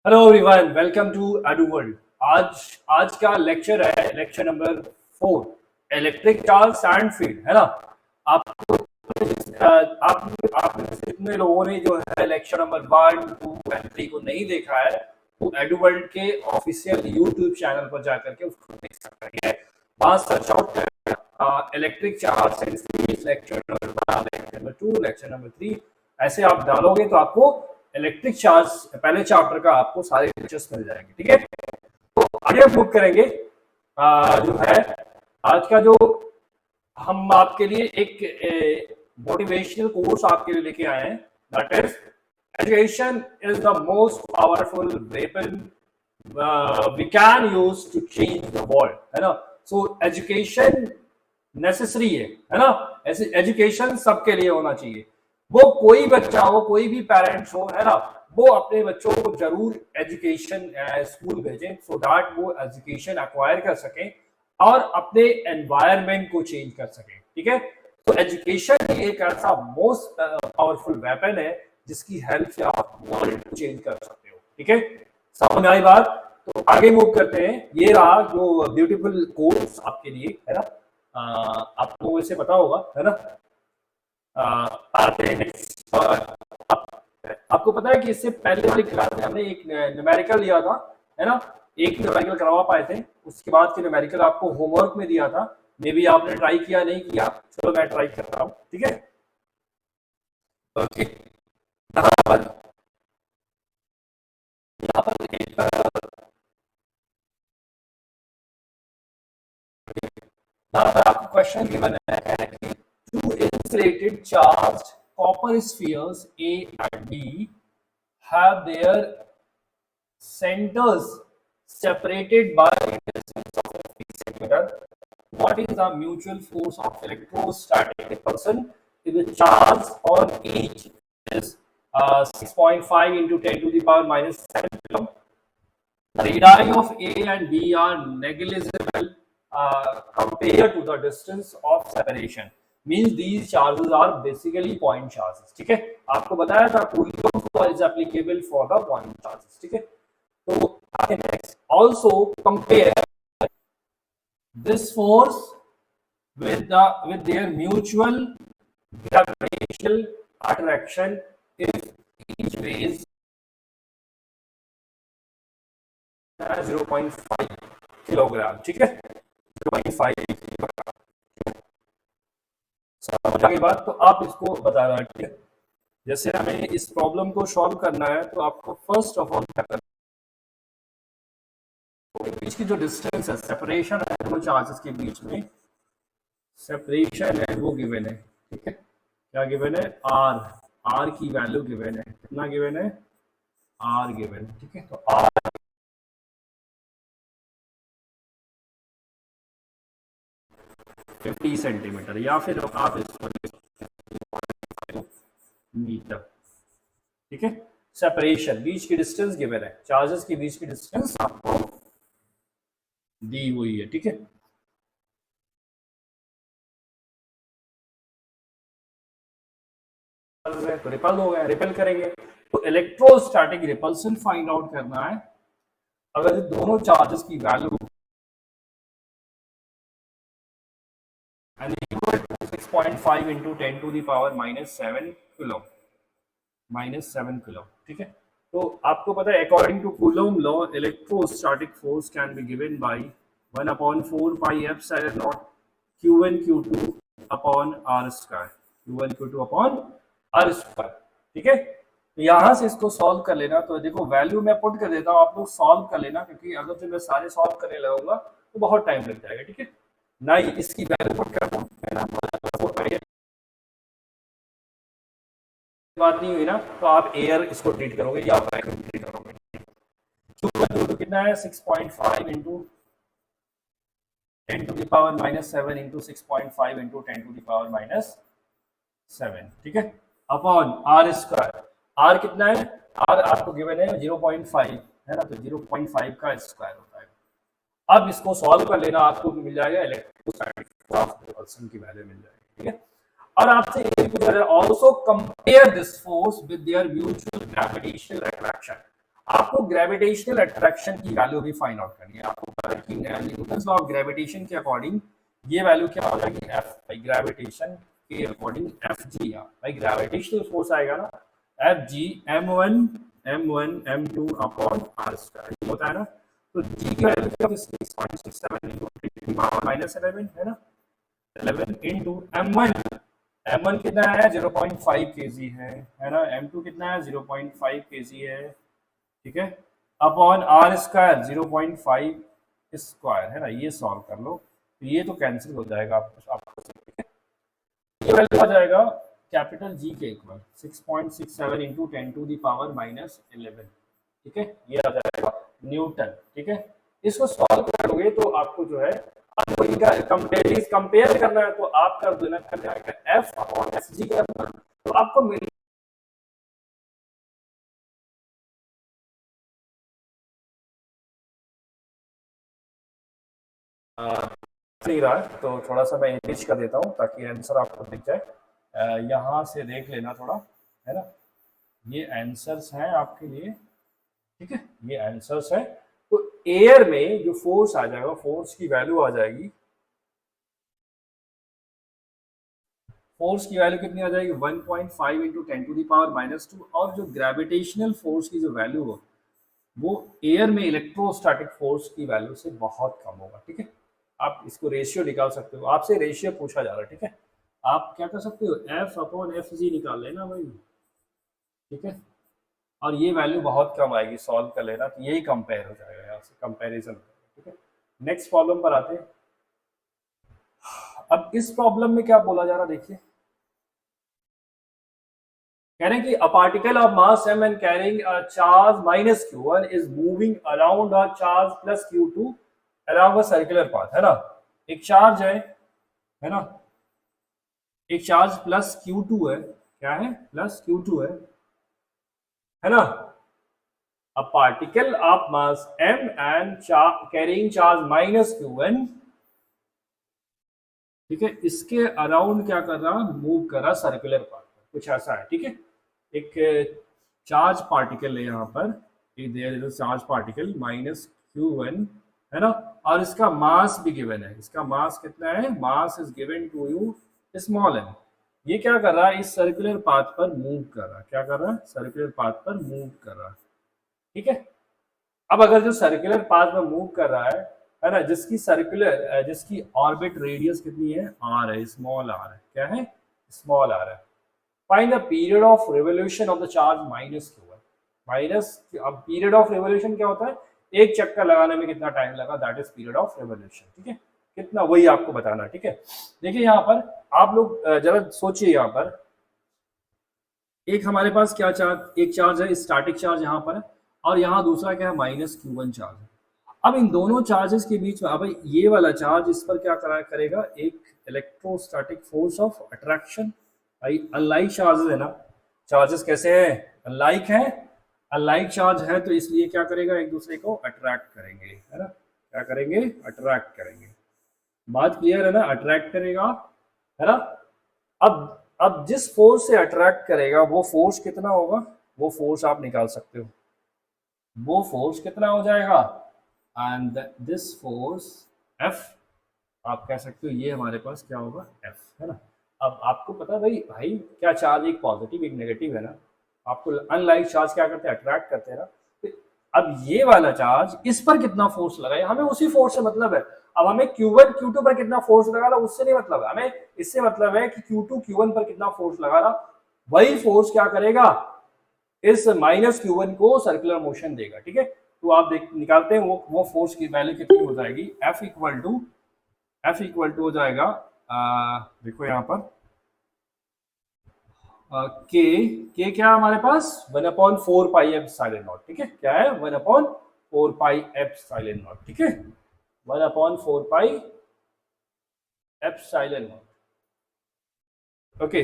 Hello everyone, welcome to Edu World. आज आज का लेक्चर है lecture number 4, electric charge and field, है ना। आपको आप जितने लोगों ने जो है लेक्चर नंबर 1, 2 एंड 3 को नहीं देखा है वो एडू वर्ल्ड के ऑफिशियल यूट्यूब चैनल पर जाकर के उसको देख सकते हैं। वहां search out electric charge and field lecture number 2, lecture number 3 ऐसे आप डालोगे तो आपको इलेक्ट्रिक चार्ज पहले चैप्टर का आपको सारे लेक्चर्स मिल जाएंगे। ठीक है, तो आगे हम बुक करेंगे। जो है आज का जो हम आपके लिए एक मोटिवेशनल कोर्स आपके लिए लेके आए हैं, that is education is the most powerful weapon we can use to change the world, है ना। सो एजुकेशन नेसेसरी है ना। ऐसे एजुकेशन सबके लिए होना चाहिए। वो कोई बच्चा हो, कोई भी पेरेंट्स हो, है ना, वो अपने बच्चों को जरूर एजुकेशन स्कूल भेजें सो दैट वो एजुकेशन एक्वायर कर सकें और अपने एनवायरनमेंट को चेंज कर सकें। ठीक है, तो एजुकेशन एक ऐसा मोस्ट पावरफुल वेपन है जिसकी हेल्प से आप वर्ल्ड को चेंज कर सकते हो। ठीक है, समझ में आई बात? तो आगे मूव करते हैं। ये रहा जो ब्यूटीफुल कोर्स आपके लिए, है ना। आपको इसे पता होगा, है ना। आते हैं आपको पता है कि इससे पहले वाली क्लास में हमने एक न्यूमेरिकल लिया था, है ना। एक न्यूमेरिकल करवा पाए थे, उसके बाद के न्यूमेरिकल आपको होमवर्क में दिया था। मे भी आपने ट्राई किया, नहीं किया, चलो मैं ट्राई कर रहा हूँ। ठीक है, ओके। यहाँ पर आपको क्वेश्चन गिवन है कि two insulated charged copper spheres A and B have their centers separated by a distance of 50 centimeter. What is the mutual force of electrostatic repulsion if the charge on each is 6.5 into 10 to the power minus 7 coulomb? The radii of A and B are negligible compared to the distance of separation. Means these charges are basically point charges. ठीक है, आपको बताया था Coulomb's law is applicable for the point charges. ठीक है, तो next also compare this force with their mutual gravitational attraction if each weighs 0.5 kilogram. ठीक है, 0.5 किलोग्राम। समझ आ गई बात? तो आप इसको बताना। ठीक है, जैसे हमें इस प्रॉब्लम को सॉल्व करना है तो आपको फर्स्ट ऑफ ऑल क्या करना है, बीच की जो डिस्टेंस है, सेपरेशन है दोनों चार्जेस के बीच में, सेपरेशन है वो गिवन है। ठीक है, क्या गिवन है? आर। आर की वैल्यू गिवन है, कितना गिवन है? आर गिवन है। ठीक है, तो आर 50 सेंटीमीटर या फिर आप इसको मीटर। ठीक है, सेपरेशन बीच की डिस्टेंस गिवन है, चार्जेस के बीच की डिस्टेंस आपको दी हुई है। ठीक है, तो रिपल हो गया, रिपल करेंगे तो इलेक्ट्रोस्टैटिक रिपल्सन फाइंड आउट करना है। अगर दोनों चार्जेस की value 6.5 into 10 to the power -7 kilo, -7 kilo. ठीक है, तो आपको पता है according to Coulomb law electrostatic force can be given by 1/4 pi epsilon naught Q1 Q2 upon R square, Q1 Q2 upon R square. ठीक है, तो यहां से इसको सॉल्व कर लेना। तो देखो वैल्यू मैं पुट कर देता हूं, आप लोग सॉल्व कर लेना, क्योंकि अगर जो मैं सारे सॉल्व करने लगूंगा तो बहुत टाइम लग जाएगा। ठीक है, नहीं इसकी वैल्यू पुट करता हूं, बात नहीं हुई ना, तो आप एयर इसको ट्रीट करोगे या वैक्यूम ट्रीट करोगे। तो कितना है? 6.5 into 10 to the power -7 into 6.5 into 10 to the power -7। ठीक है, अपॉन आर स्क्वायर। आर कितना है? आर आपको गिवन है 0.5, है ना, तो 0.5 का स्क्वायर होता है। अब इसको सॉल्व कर लेना, आपको मिल जाएगा इलेक्ट्रोस्टैटिक रिपल्सन की वैल्यू मिल जाएगी। ठीक है, और आपसे ये भी पूछा जाए also compare this force with their mutual gravitational attraction. आपको ग्रेविटेशनल अट्रैक्शन की वैल्यू भी फाइंड आउट करनी है। आपको पता है कि न्यूटन्स लॉ ऑफ ग्रेविटेशन के अकॉर्डिंग ये वैल्यू क्या हो जाएगी, एफ बाई ग्रेविटेशन के अकॉर्डिंग एफ जी, भाई ग्रेविटेशनल फोर्स आएगा ना F G M two upon R square होता है ना। तो जी की वैल्यू क्या है, 6.67 इंटू माइनस 11 है ना, 11 इंटू m1 कितना है 0.5 kg है ना, m2 कितना है 0.5 kg है, ठीक है, अपॉन आर स्क्वायर 0.5 स्क्वायर है ना। ये सॉल्व कर लो तो ये तो कैंसिल हो जाएगा आपको, ठीक है। ये वैल्यू आ जाएगा कैपिटल जी के equal 6.67 into 10 to the power minus 11, ठीक है, ये आ जाएगा न्यूटन, ठीक है। इसको सॉल्व करोगे तो आपको जो है कंपेयर करना है तो आप कर देना कर जाएगा एफ अपॉन एफ जी करना, तो आपको मिल नहीं रहा है तो थोड़ा सा मैं इंग्लिश कर देता हूँ ताकि आंसर आपको दिख जाए। यहाँ से देख लेना थोड़ा, है ना, ये आंसर्स हैं आपके लिए, ठीक है, ये आंसर्स है। तो एयर में जो फोर्स आ जाएगा, फोर्स की वैल्यू आ जाएगी, फोर्स की वैल्यू कितनी आ जाएगी 1.5 into 10 to the power minus 2, और जो ग्रेविटेशनल फोर्स की जो वैल्यू हो वो एयर में इलेक्ट्रोस्टैटिक फोर्स की वैल्यू से बहुत कम होगा, ठीक है। आप इसको रेशियो निकाल सकते हो, आपसे रेशियो पूछा जा रहा है, ठीक है। आप क्या कर सकते हो, एफ अपॉन एफ जी निकाल लेना भाई, ठीक है, और ये वैल्यू बहुत कम आएगी, सॉल्व कर लेना तो यही कंपेयर हो जाएगा, यहाँ से कंपेरिजन, ठीक है। नेक्स्ट प्रॉब्लम पर आते हैं। अब इस प्रॉब्लम में क्या बोला जा रहा है देखिए, कह रहे हैं कि a particle of mass m and carrying a charge minus q1 is moving around a charge plus q2 along a circular path, है ना, एक चार्ज है ना, एक चार्ज प्लस q2 है, क्या है प्लस q2 है ना, a particle of mass m and carrying charge minus q1, ठीक है, इसके अराउंड क्या कर रहा, मूव कर रहा सर्कुलर पाथ, कुछ ऐसा है, ठीक है। एक चार्ज पार्टिकल है यहाँ पर, चार्ज पार्टिकल माइनस q1 है ना, और इसका मास भी गिवन है, इसका मास कितना है, mass is given to you small m। ये क्या कर रहा है, इस सर्कुलर पाथ पर मूव कर रहा है, क्या कर रहा है, सर्कुलर पाथ पर मूव कर रहा है, ठीक है। अब अगर जो सर्कुलर पाथ में मूव कर रहा है ना, जिसकी ऑर्बिट रेडियस कितनी है, आर है, स्मॉल आर है, क्या है, स्मॉल आर है। Find the period of revolution of the charge minus q1, minus, अब पीरियड ऑफ रिवोल्यूशन क्या होता है, एक चक्कर लगाने में कितना टाइम लगा, that is period of revolution, ठीक है, कितना, वही आपको बताना, ठीक है। देखिए यहाँ पर आप लोग जरा सोचिए, यहाँ पर एक हमारे पास क्या चार्ज, एक चार्ज है स्टैटिक चार्ज यहाँ पर, और यहाँ दूसरा क्या है माइनस q1 चार्ज है। अब इन दोनों चार्जेस के बीच में, अब ये वाला चार्ज इस पर क्या करेगा, एक इलेक्ट्रोस्टैटिक फोर्स ऑफ अट्रैक्शन, भाई अनलाइक चार्जेस है ना, चार्जेस कैसे हैं, अनलाइक है, अनलाइक चार्ज है तो इसलिए क्या करेगा, एक दूसरे को अट्रैक्ट करेंगे, है ना, क्या करेंगे, अट्रैक्ट करेंगे, बात क्लियर है ना, अट्रैक्ट करेगा, है ना। अब जिस फोर्स से अट्रैक्ट करेगा वो फोर्स कितना होगा, वो फोर्स आप निकाल सकते हो, वो फोर्स कितना हो जाएगा, एंड दिस फोर्स एफ, आप कह सकते हो ये हमारे पास क्या होगा, एफ, है ना। अब आपको पता है भाई क्या, चार्ज एक पॉजिटिव एक नेगेटिव है ना, आपको अनलाइक चार्ज क्या करते हैं, अट्रैक्ट करते हैं ना। तो अब ये वाला चार्ज इस पर कितना फोर्स लगा है, हमें उसी फोर्स से मतलब है। अब हमें Q1 Q2 पर कितना फोर्स लगा रहा उससे नहीं मतलब है, हमें इससे मतलब है कि Q2 Q1 पर कितना फोर्स लगा रहा, वही फोर्स क्या करेगा, इस माइनस Q1 को सर्कुलर मोशन देगा, ठीक है। तो आप देख निकालते हैं वो फोर्स की वैल्यू कितनी हो जाएगी, F इक्वल टू हो जाएगा, देखो यहाँ पर के क्या हमारे पास 1/4 पाई एप्सिलॉन नॉट, ठीक है, क्या है 1/4 पाई एप्सिलॉन नॉट, ठीक है, 1/4 पाई एप्सिलॉन नॉट, ओके।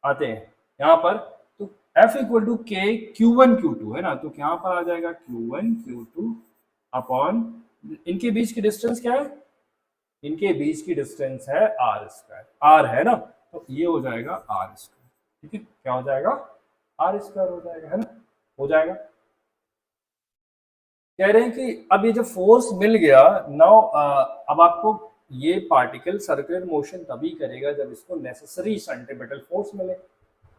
आते हैं यहाँ पर, तो F equal to k Q1 Q2 है ना, तो यहाँ पर आ जाएगा Q1 Q2 अपॉन, इनके बीच की डिस्टेंस क्या है, इनके बीच की डिस्टेंस है आर स्क्वायर, आर है ना, तो ये हो जाएगा आर स्क्वायर, ठीक है, क्या हो जाएगा, आर स्क्वायर हो जाएगा, है ना, हो जाएगा। कह रहे हैं कि अब ये जब फोर्स मिल गया नाउ, अब आपको ये पार्टिकल सर्कुलर मोशन तभी करेगा जब इसको नेसेसरी सेंट्रीपिटल फोर्स मिले।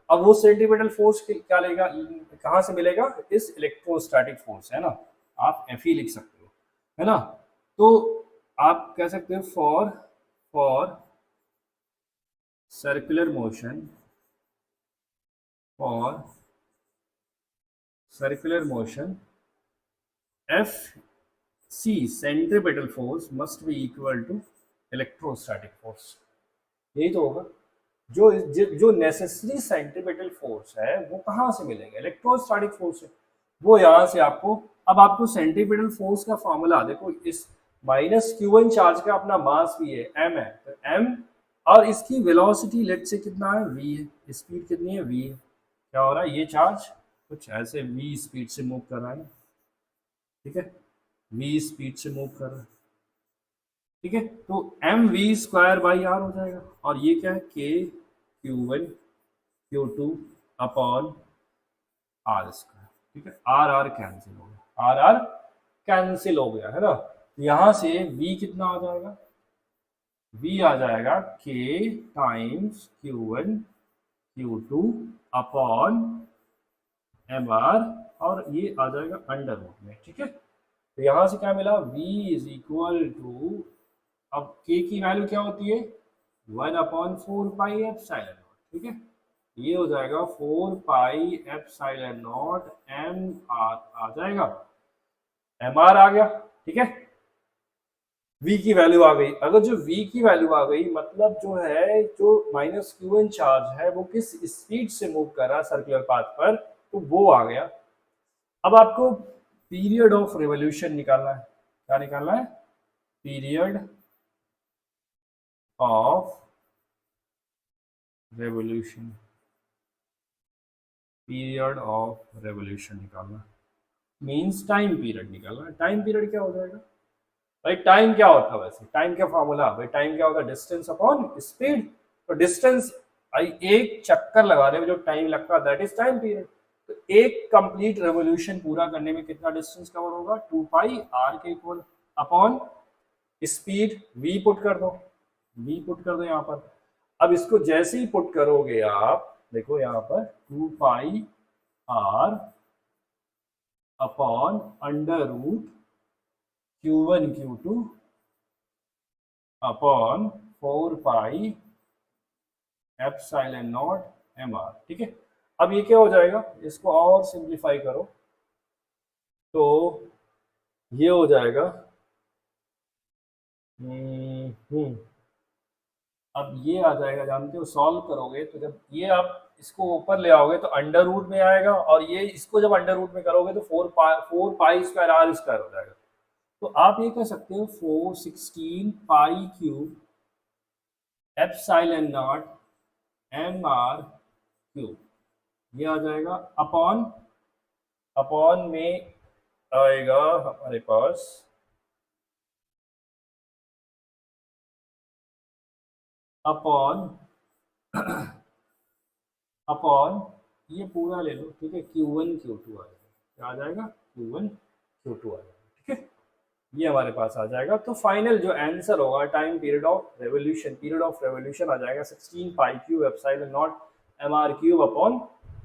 अब वो सेंट्रीपिटल फोर्स क्या लेगा, कहाँ से मिलेगा, इस इलेक्ट्रोस्टैटिक फोर्स है ना, आप एफ ही लिख सकते हो, है ना। तो आप कह सकते हो for circular motion, for circular motion F C centripetal force must be equal to electrostatic force. यही तो होगा। जो नेसेसरी सेंट्रीपिटल फोर्स है वो कहाँ से मिलेगा, इलेक्ट्रोस्टैटिक फोर्स से। वो यहाँ से आपको, अब आपको सेंट्रीपिटल फोर्स का फॉर्मूला देखो, इस माइनस Q1 चार्ज का अपना मास भी है m है, तो m और इसकी वेलोसिटी लेट से कितना है v है, स्पीड कितनी है v है। क्या हो रहा है, ये चार्ज कुछ ऐसे v स्पीड से मूव कर रहा है, ठीक है, v स्पीड से मूव कर रहा है, ठीक है। तो M V square by R हो जाएगा, और ये क्या है के Q1 Q2 upon R square, ठीक है। आर आर कैंसिल हो गया, आर आर कैंसिल हो गया, है ना। यहां से v कितना आ जाएगा, v आ जाएगा k times Q1 Q2 upon M R, और ये आ जाएगा अंडर रूट में, ठीक है। तो यहां से क्या मिला, v इज इक्वल टू, अब k की वैल्यू क्या होती है 1/4 पाई एप्सिलॉन नॉट, ठीक है। ये हो जाएगा 4 pi epsilon naught M R आ जाएगा, एम आर आ गया, ठीक है। v की वैल्यू आ गई, अगर जो v की वैल्यू आ गई मतलब जो है, जो माइनस Q1 चार्ज है वो किस स्पीड से मूव कर रहा है सर्कुलर पाथ पर, तो वो आ गया। अब आपको पीरियड ऑफ रिवॉल्यूशन निकालना है, क्या निकालना है, period of revolution, period of revolution निकालना मींस टाइम पीरियड निकालना है। टाइम पीरियड क्या हो जाएगा भाई, टाइम क्या होता है वैसे, टाइम का फॉर्मूला भाई, टाइम क्या होता है, डिस्टेंस अपॉन स्पीड। तो डिस्टेंस, एक चक्कर लगाने में जो टाइम लगता है दैट इज टाइम पीरियड। तो एक कंप्लीट रेवोल्यूशन पूरा करने में कितना डिस्टेंस कवर होगा, 2 पाई आर के equal upon speed, v put कर दो, v पुट कर दो यहाँ पर। अब इसको जैसे ही पुट करोगे आप देखो यहाँ पर 2 pi R upon under root Q1 Q2 upon 4 pi epsilon naught M R, ठीक है। अब ये क्या हो जाएगा, इसको और सिंप्लीफाई करो तो ये हो जाएगा, अब ये आ जाएगा, जानते हो सॉल्व करोगे तो जब ये आप इसको ऊपर ले आओगे तो अंडर रूट में आएगा, और ये इसको जब अंडर रूट में करोगे तो 4 पाई स्क्वायर आर स्क्वायर हो जाएगा। तो आप ये कह सकते हो 416 pi cube epsilon naught M R cube, ये आ जाएगा अपॉन, अपॉन में आएगा हमारे पास अपॉन अपॉन ये पूरा ले लो, ठीक है, Q1 Q2 आ जाएगा, क्या आ जाएगा, Q1 Q2 आ जाएगा, ठीक है। ये हमारे पास आ जाएगा। तो फाइनल जो आंसर होगा time period of revolution, period of revolution आ जाएगा 16 pi cube epsilon naught M R cube upon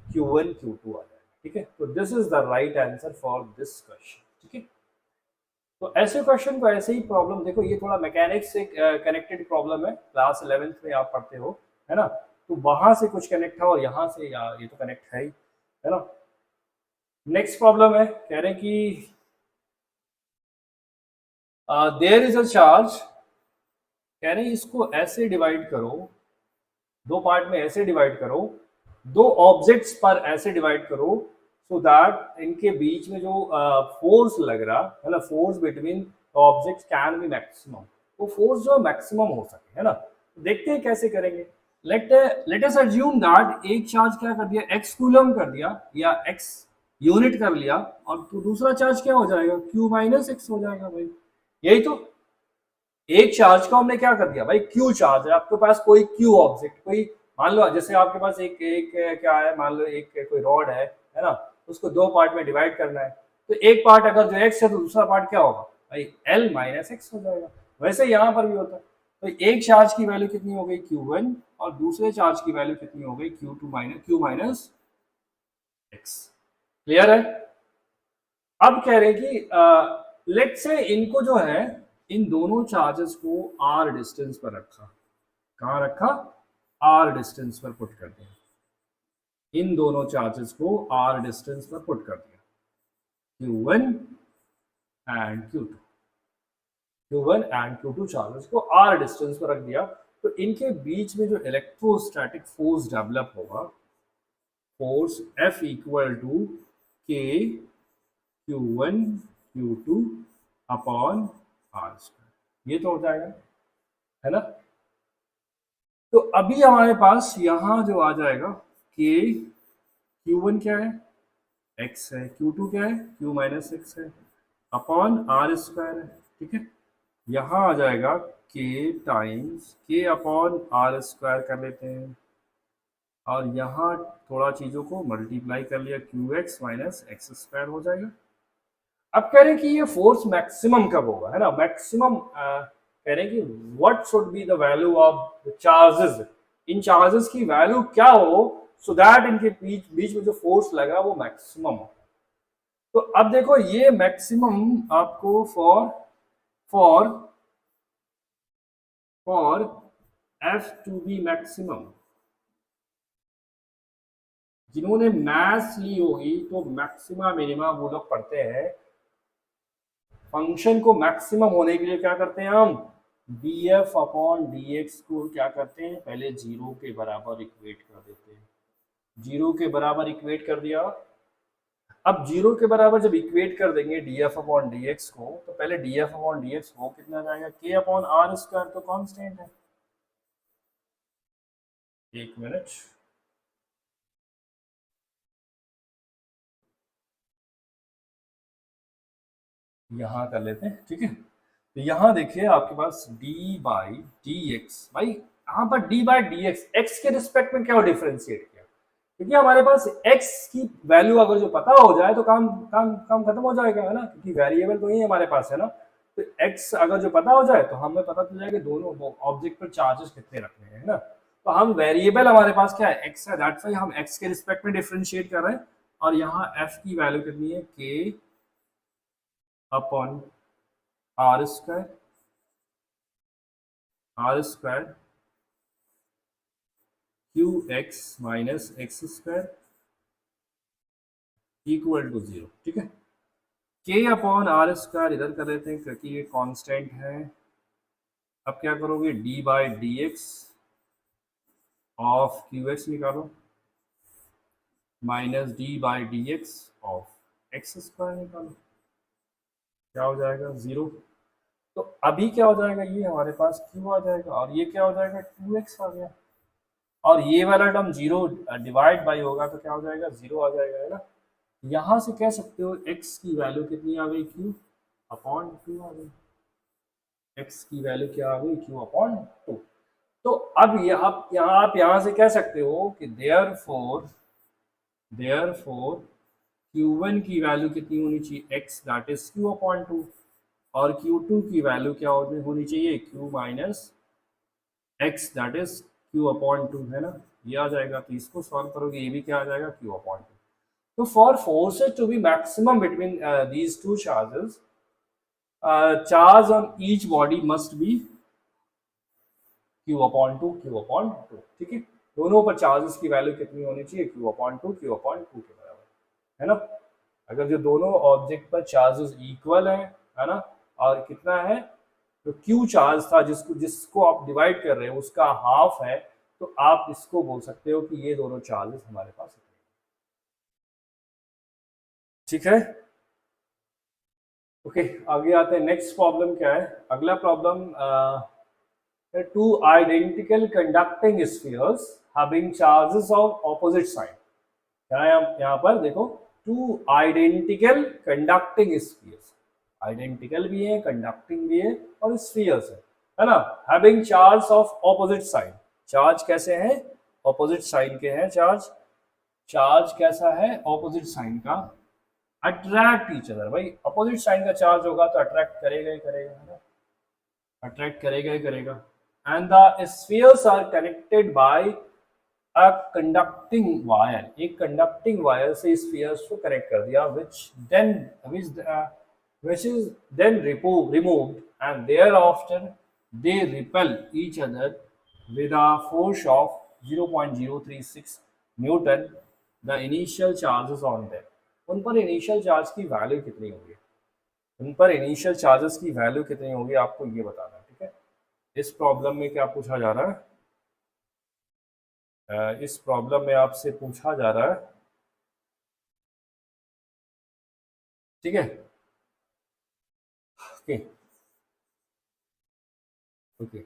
Q1 Q2 आ जाएगा, ठीक है। तो this is the right answer for this question, ठीक है। तो ऐसे क्वेश्चन को ऐसे ही प्रॉब्लम देखो, ये थोड़ा मैकेनिक्स से कनेक्टेड प्रॉब्लम है, क्लास 11th में आप पढ़ते हो, है ना। तो वहां से कुछ कनेक्ट है और यहाँ से यार ये तो कनेक्ट है ही, है ना। नेक्स्ट प्रॉब्लम है, कह रहे हैं कि देयर इज अ चार्ज, कह रहे हैं इसको ऐसे डिवाइड करो, दो पार्ट में ऐसे डिवाइड करो, दो ऑब्जेक्ट्स पर ऐसे डिवाइड करो सो दैट इनके बीच में जो फोर्स लग रहा है ना, force between objects can be maximum, वो फोर्स जो मैक्सिमम हो सके, है ना। देखते हैं कैसे करेंगे। लेट अस अज्यूम दैट एक चार्ज क्या कर दिया, x कूलम कर दिया या x यूनिट कर लिया, और तो दूसरा चार्ज क्या हो जाएगा, q माइनस एक्स हो जाएगा भाई। यही तो, एक चार्ज को हमने क्या कर दिया भाई, q चार्ज है आपके पास, कोई q ऑब्जेक्ट, कोई मान लो जैसे आपके पास एक क्या है, मान लो एक कोई रॉड है ना, उसको दो पार्ट में डिवाइड करना है, तो एक पार्ट अगर जो x है तो दूसरा पार्ट क्या होगा भाई l माइनस एक्स हो जाएगा। वैसे यहाँ पर भी होता है। तो एक चार्ज की वैल्यू कितनी हो गई Q1 और दूसरे चार्ज की वैल्यू कितनी हो गई Q माइनस एक्स। क्लियर है? अब कह रहे हैं कि लेट से इनको जो है इन दोनों चार्जेस को r डिस्टेंस पर रखा। कहाँ रखा? r डिस्टेंस पर पुट कर दिया। इन दोनों चार्जेस को r डिस्टेंस पर पुट कर दिया, Q1 and Q2। Q1 and Q2 charges को r डिस्टेंस पर रख दिया। तो इनके बीच में जो इलेक्ट्रोस्टैटिक फोर्स डेवलप होगा, force F equal to K Q1 Q2 upon r square, ये तो हो जाएगा, है ना। तो अभी हमारे पास यहां जो आ जाएगा K Q1 क्या है? x है। Q2 क्या है? Q माइनस एक्स है अपॉन r स्क्वायर है। ठीक है, यहाँ आ जाएगा K times K upon r square कर लेते हैं और यहाँ थोड़ा चीज़ों को मल्टीप्लाई कर लिया, QX माइनस एक्स स्क्वायर हो जाएगा। अब कह रहे हैं कि ये फोर्स मैक्सिमम कब होगा, है ना। मैक्सिमम कह रहे हैं कि what should be the value of charges, in charges की वैल्यू क्या हो सो दैट इनके बीच में जो फोर्स लगा वो मैक्सिमम हो। तो अब देखो ये मैक्सिमम आपको for for for F to be maximum, जिन्होंने मैथ्स ली होगी तो मैक्सिमा मिनिमा वो लोग पढ़ते हैं। फंक्शन को मैक्सिमम होने के लिए क्या करते हैं हम, df अपॉन dx को क्या करते हैं, पहले जीरो के बराबर इक्वेट कर देते हैं। जीरो के बराबर इक्वेट कर दिया। अब जीरो के बराबर जब इक्वेट कर देंगे df अपॉन dx को, तो पहले df अपॉन dx वो कितना जाएगा, k अपॉन r स्क्वायर तो कांस्टेंट है। एक मिनट, यहां कर लेते हैं। ठीक है, तो यहाँ देखिए आपके पास d बाई डी एक्स, भाई यहाँ पर d by D x, x के रिस्पेक्ट में क्या डिफरेंशिएट किया, क्योंकि हमारे पास x की वैल्यू अगर जो पता हो जाए तो काम काम काम खत्म हो जाएगा, है ना, क्योंकि वेरिएबल तो ही हमारे पास है ना। तो x अगर जो पता हो जाए तो हमें पता चल जाएगा दोनों ऑब्जेक्ट पर चार्जेस कितने रखने हैं, है ना। तो हम वेरिएबल हमारे पास क्या है, x है, दैट्स व्हाई हम x के रिस्पेक्ट में डिफरेंशिएट कर रहे हैं। और यहाँ f की वैल्यू कितनी है, k upon r square, qx minus X square equal to 0। ठीक है, k अपॉन r स्क्वायर इधर कर लेते हैं क्योंकि ये कांस्टेंट है। अब क्या करोगे, d by D x of qx निकालो minus d by D x of x square निकालो, क्या हो जाएगा 0। तो अभी क्या हो जाएगा, ये हमारे पास q आ जाएगा और ये क्या हो जाएगा 2x आ गया, और ये वाला टर्म 0 डिवाइड बाई होगा तो क्या हो जाएगा 0 आ जाएगा, है ना। यहां से कह सकते हो x की वैल्यू कितनी आ गई, q अपॉन 2 आ गई। x की वैल्यू क्या आ गई, q अपॉन 2। तो अब यहाँ आप यहाँ से कह सकते हो कि देयरफॉर q1 की वैल्यू कितनी होनी चाहिए, x that is q upon 2, और q2 की वैल्यू क्या होनी चाहिए, q minus x that is q upon 2, है ना। ये आ जाएगा, तो इसको सॉल्व करोगे ये भी क्या आ जाएगा, q अपॉन 2। तो for forces to be maximum between these two charges, charge on each body must be q upon 2 q upon 2। ठीक है, दोनों पर चार्जेस की वैल्यू कितनी होनी चाहिए, q अपॉन 2 q अपॉन 2 के बराबर, है ना। अगर जो दोनों ऑब्जेक्ट पर चार्जेस इक्वल है ना, और कितना है, तो q चार्ज था जिसको आप डिवाइड कर रहे हो उसका हाफ है, तो आप इसको बोल सकते हो कि ये दोनों चार्जेस हमारे पास है। ठीक है, ओके आगे आते हैं। नेक्स्ट प्रॉब्लम क्या है, अगला problem, two identical conducting spheres having charges of opposite sign। यहाँ पर देखो, two identical conducting spheres, identical भी है, conducting भी है और spheres है ना, having charge of opposite sign। Charge कैसे हैं, opposite sign के हैं चार्ज। चार्ज कैसा है, opposite sign का अट्रैक्ट ईच अदर, भाई अपोजिट साइन का चार्ज होगा तो अट्रैक्ट करेगा ही करेगा, है ना, अट्रैक्ट करेगा ही करेगा। And the spheres are connected by a conducting wire, एक कंडक्टिंग वायर से स्फीयर्स को कनेक्ट कर दिया, which is then removed, and thereafter they repel each other with a force of 0.036 Newton. The initial charges on them, उन पर initial charge की value कितनी होगी, उन पर इनिशियल चार्जेस की वैल्यू कितनी होगी आपको ये बताना है, ठीक है। इस प्रॉब्लम में क्या पूछा जा रहा है, इस प्रॉब्लम में आपसे पूछा जा रहा है, ठीक है, okay okay.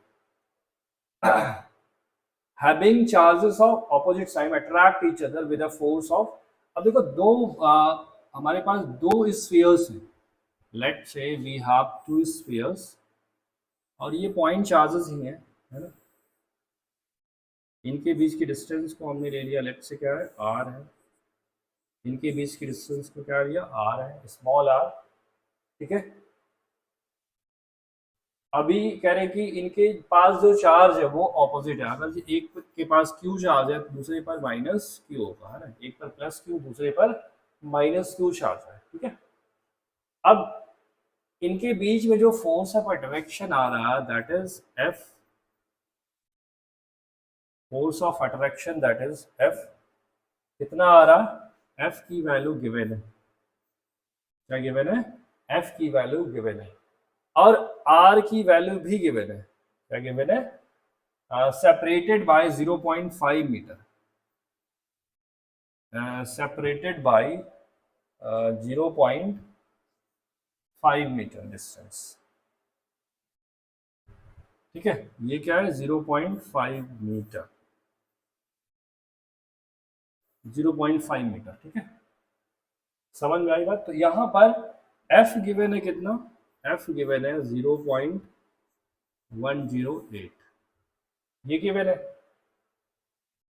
Having charges of opposite sign attract each other with a force of, अब देखो दो हमारे पास दो स्फीयर्स हैं, लेट से वी हैव टू स्फीयर्स और ये पॉइंट चार्जेस ही हैं, है ना, इनके बीच की डिस्टेंस को हमने ले लिया, लेट से क्या है आर है, इनके बीच की डिस्टेंस को क्या लिया आर है, स्मॉल आर, ठीक है। अभी कह रहे हैं कि इनके पास जो चार्ज है वो ऑपोजिट है, अगर एक के पास क्यू चार्ज है तो दूसरे पर माइनस क्यू होगा, है ना, एक पर प्लस क्यू दूसरे पर माइनस क्यू चार्ज है, ठीक है। अब इनके बीच में जो फोर्स ऑफ अट्रैक्शन आ रहा है that is F, force of attraction that is F, कितना आ रहा, एफ की वैल्यू गिवन है, क्या गिवन है, एफ की वैल्यू गिवन है और आर की वैल्यू भी गिवन है, क्या गिवन है, separated by 0.5 metre, separated by 0.5 metre distance, ठीक है, ये क्या है 0.5 मीटर, 0.5 मीटर, ठीक है, समझ में आई बात। तो यहां पर एफ गिवन है कितना, एफ गिवन है 0.108, ये गिवन है,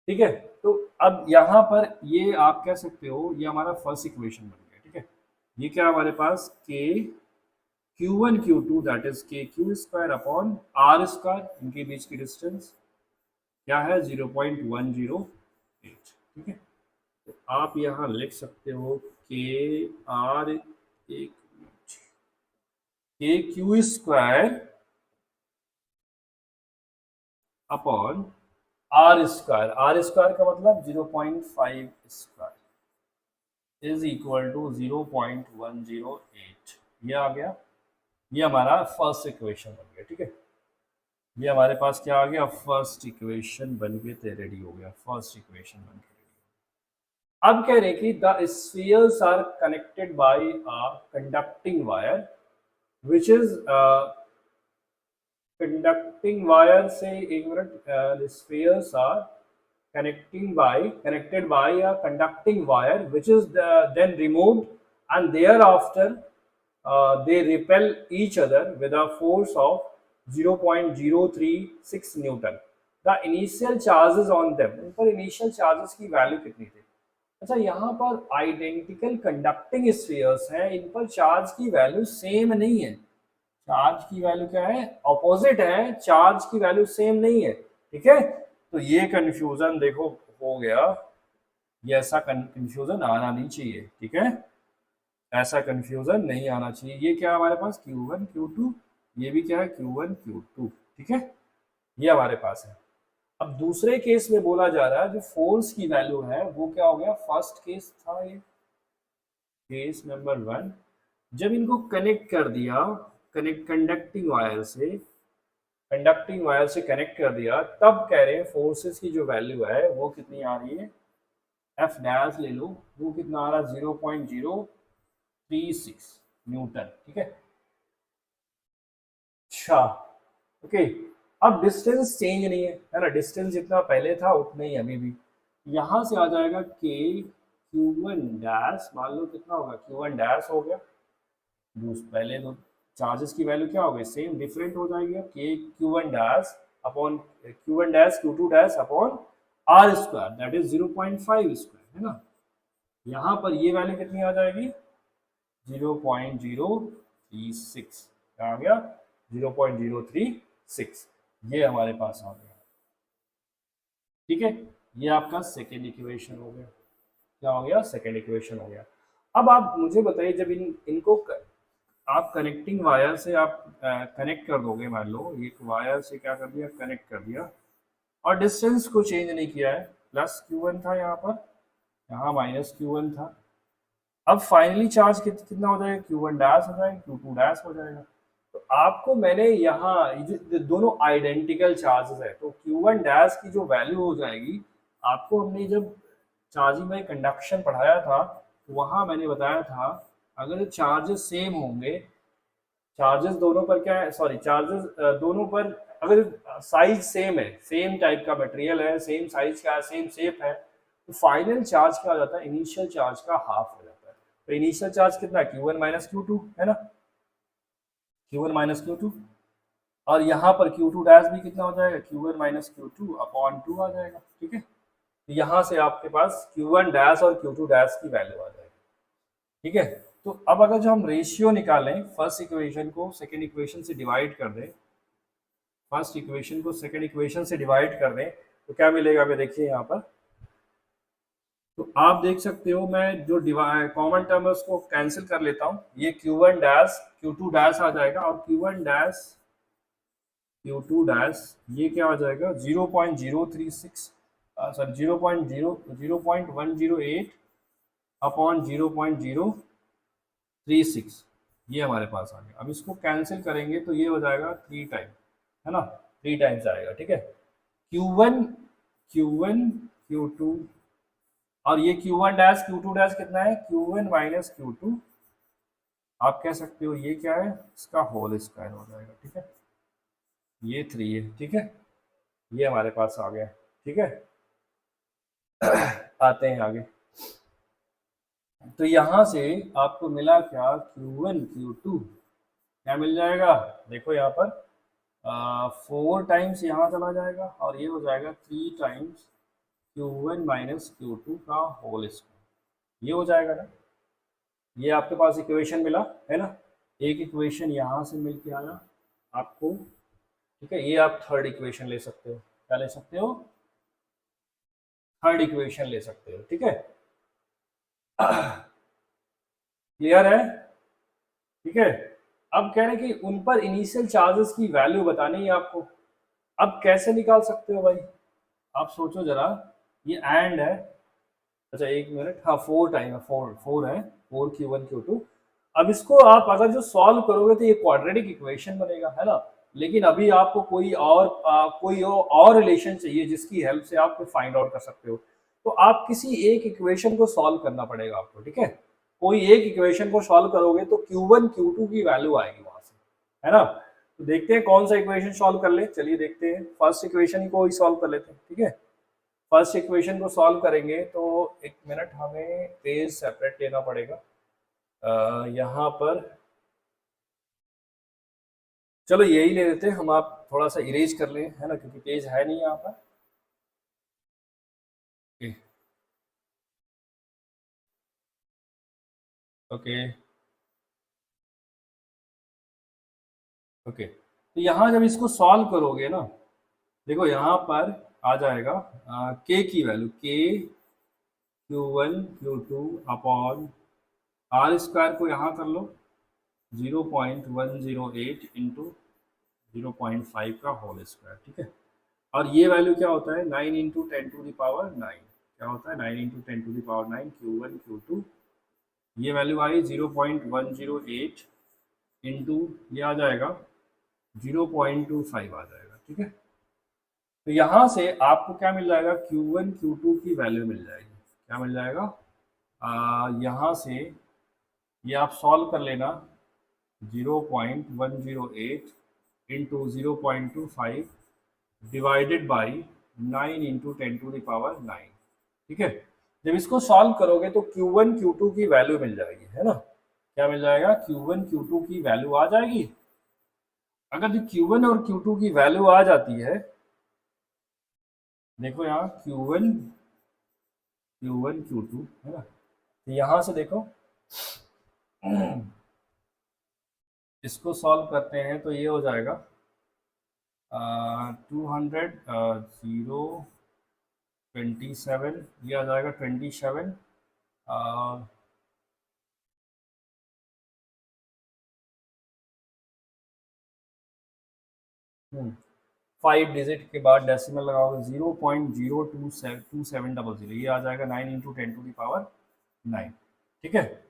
ठीक है। तो अब यहां पर ये आप कह सकते हो ये हमारा फर्स्ट इक्वेशन बन गया, ठीक है। ये क्या हमारे पास के Q1 Q2 that is K Q square upon R square, इनके बीच की डिस्टेंस क्या है 0.108, ठीक है। तो आप यहाँ लिख सकते हो के आर, एक K Q square upon R square, R square का मतलब 0.5 स्क्वायर इज इक्वल टू 0.108, ये आ गया, ये हमारा फर्स्ट इक्वेशन बन गया, ठीक है। ये हमारे पास क्या आ गया, फर्स्ट इक्वेशन बन के रेडी हो गया, फर्स्ट इक्वेशन बन के रेडी। अब कह रहे कि the spheres are connected by a conducting wire which is conducting wire से, एक minute, spheres are connected by a conducting wire which is then removed, and thereafter they repel each other with a force of 0.036 Newton. The initial charges on them, उन पर initial charges की value कितनी थी। अच्छा, यहाँ पर identical conducting spheres हैं, इन पर चार्ज की वैल्यू सेम नहीं है, चार्ज की वैल्यू क्या है, ऑपोजिट है, चार्ज की वैल्यू सेम नहीं है, ठीक है। तो ये कंफ्यूजन देखो हो गया, ये ऐसा कंफ्यूजन आना नहीं चाहिए, ठीक है, ऐसा कंफ्यूजन नहीं आना चाहिए। ये क्या है हमारे पास Q1 Q2, ये भी क्या है Q1 Q2, ठीक है, ये हमारे पास है। अब दूसरे केस में बोला जा रहा है जो फोर्स की वैल्यू है वो क्या हो गया, फर्स्ट केस था ये केस नंबर 1, जब इनको कनेक्ट कर दिया, कंडक्टिंग वायर से कनेक्ट कर दिया, तब कह रहे हैं फोर्सेस की जो वैल्यू है वो कितनी आ रही है, एफ डैश ले लो, वो कितना आ रहा है 0.036 न्यूटन, ठीक है। अच्छा, ओके, अब डिस्टेंस चेंज नहीं है ना, डिस्टेंस जितना पहले था उतना ही अभी भी, यहां से आ जाएगा के Q1 डैश, मान लो कितना होगा Q1 डैश हो गया, पहले दो चार्जेस की वैल्यू क्या हो गई, सेम, डिफरेंट हो जाएगी, K Q1 dash upon Q1 dash Q2 dash upon R square that is 0.5 square, है ना। यहाँ पर ये वैल्यू कितनी आ जाएगी 0.036 क्या आ गया 0.036 ये हमारे पास आ गया। ठीक है, ये आपका सेकेंड इक्वेशन हो गया। क्या हो गया सेकेंड इक्वेशन हो गया। अब आप मुझे बताइए जब इनको आप कनेक्टिंग वायर से आप कनेक्ट कर दोगे, मान लो एक वायर से क्या कर दिया कनेक्ट कर दिया और डिस्टेंस को चेंज नहीं किया है, प्लस Q1 था यहाँ पर, यहाँ माइनस Q1 था। अब फाइनली चार्ज कितना हो जाएगा Q1 डैश हो जाएगा, Q2 डैश हो जाएगा। तो आपको मैंने यहाँ दोनों आइडेंटिकल चार्जेस है तो Q1 डैश की जो वैल्यू हो जाएगी, आपको हमने जब चार्जिंग में कंडक्शन पढ़ाया था तो वहाँ मैंने बताया था अगर चार्जेस सेम होंगे, चार्जेस दोनों पर क्या है, सॉरी चार्जेस दोनों पर अगर साइज सेम है, सेम टाइप का मटेरियल है, सेम साइज का, सेम शेप है, तो फाइनल चार्ज क्या हो जाता है इनिशियल चार्ज का हाफ हो जाता है। तो इनिशियल चार्ज कितना Q1 माइनस Q2 है ना, Q1 माइनस Q2 और यहाँ पर Q2 डैश भी कितना हो जाएगा Q1 माइनस Q2 अपॉन 2 आ जाएगा। ठीक है, तो यहाँ से आपके पास Q1 डैश और Q2 डैश की वैल्यू आ जाएगी। ठीक है, तो अब अगर जो हम रेशियो निकालें फर्स्ट इक्वेशन को सेकेंड इक्वेशन से डिवाइड कर दें, फर्स्ट इक्वेशन को सेकेंड इक्वेशन से डिवाइड कर दें तो क्या मिलेगा हमें, देखिए यहाँ पर तो आप देख सकते हो मैं जो कॉमन टर्म है उसको कैंसिल कर लेता हूँ, ये Q1 डैश Q2 डैश आ जाएगा और Q1 डैश Q2 डैश ये क्या आ जाएगा 0.036 सॉरी 0.108 अपॉन 0.036 ये हमारे पास आ गया। अब इसको कैंसिल करेंगे तो ये हो जाएगा 3 टाइम, है ना, 3 टाइम्स आएगा। ठीक है, Q1 Q2 और ये Q1 डैश Q2 डैश कितना है Q1 माइनस Q2, आप कह सकते हो ये क्या है इसका होल स्क्वायर हो जाएगा। ठीक है, ये 3 है। ठीक है, ये हमारे पास आ गया। ठीक है, आते हैं आगे। तो यहाँ से आपको मिला क्या Q1 Q2 क्या मिल जाएगा, देखो यहाँ पर 4 टाइम्स यहाँ चला जाएगा और ये हो जाएगा 3 टाइम्स Q1 माइनस Q2 का होल स्क्वायर, ये हो जाएगा ना। ये आपके पास इक्वेशन मिला है ना, एक इक्वेशन यहाँ से मिल के आया आपको। ठीक है, ये आप थर्ड इक्वेशन ले सकते हो, क्या ले सकते हो थर्ड इक्वेशन ले सकते हो। ठीक है, क्लियर है। ठीक है, अब कह रहे हैं कि उन पर इनिशियल चार्जेस की वैल्यू बतानी है आपको। अब कैसे निकाल सकते हो भाई, आप सोचो जरा, ये एंड है, अच्छा एक मिनट, हाँ 4 टाइम है, 4 है, 4 Q1 Q2। अब इसको आप अगर जो सॉल्व करोगे तो ये क्वाड्रेटिक इक्वेशन बनेगा, है ना। लेकिन अभी आपको कोई और रिलेशन चाहिए जिसकी हेल्प से आप फाइंड आउट कर सकते हो, तो आप किसी एक इक्वेशन को सॉल्व करना पड़ेगा आपको। ठीक है, कोई एक इक्वेशन को सॉल्व करोगे तो Q1 Q2 की वैल्यू आएगी वहां से, है ना। तो देखते हैं कौन सा इक्वेशन सॉल्व कर ले, चलिए देखते हैं फर्स्ट इक्वेशन को ही सॉल्व कर लेते हैं। ठीक है, फर्स्ट इक्वेशन को सॉल्व करेंगे तो एक मिनट हमें पेज सेपरेट लेना पड़ेगा यहाँ पर, चलो यही ले लेते हैं हम, आप थोड़ा सा इरेज कर लें, है ना, क्योंकि पेज है नहीं यहाँ पर। ओके ओके, तो यहाँ जब इसको सॉल्व करोगे ना, देखो यहाँ पर आ जाएगा के की वैल्यू के Q1 Q2 upon R square को यहाँ कर लो 0.108 इंटू 0.5 का होल स्क्वायर। ठीक है, और ये वैल्यू क्या होता है 9 इंटू 10⁹ क्या होता है 9 इंटू 10⁹ Q1 Q2, ये वैल्यू आई 0.108 इंटू ये आ जाएगा 0.25 आ जाएगा। ठीक है, तो यहाँ से आपको क्या मिल जाएगा Q1 Q2 की वैल्यू मिल जाएगी, क्या मिल जाएगा यहाँ से ये आप सॉल्व कर लेना 0.108 इंटू 0.25 डिवाइडेड बाई 9 इंटू 10⁹ ठीक है, जब इसको सॉल्व करोगे तो Q1 Q2 की वैल्यू मिल जाएगी, है ना। क्या मिल जाएगा Q1 Q2 की वैल्यू आ जाएगी। अगर जो Q1 और Q2 की वैल्यू आ जाती है, देखो यहाँ Q1 Q2 है ना, तो यहाँ से देखो इसको सॉल्व करते हैं तो ये हो जाएगा 200 0 27, ये आ जाएगा 27 5 डिजिट के बाद डेसिमल लगाओगे 0.02700, ये आ जाएगा 9 इंटू 10⁻9। ठीक है,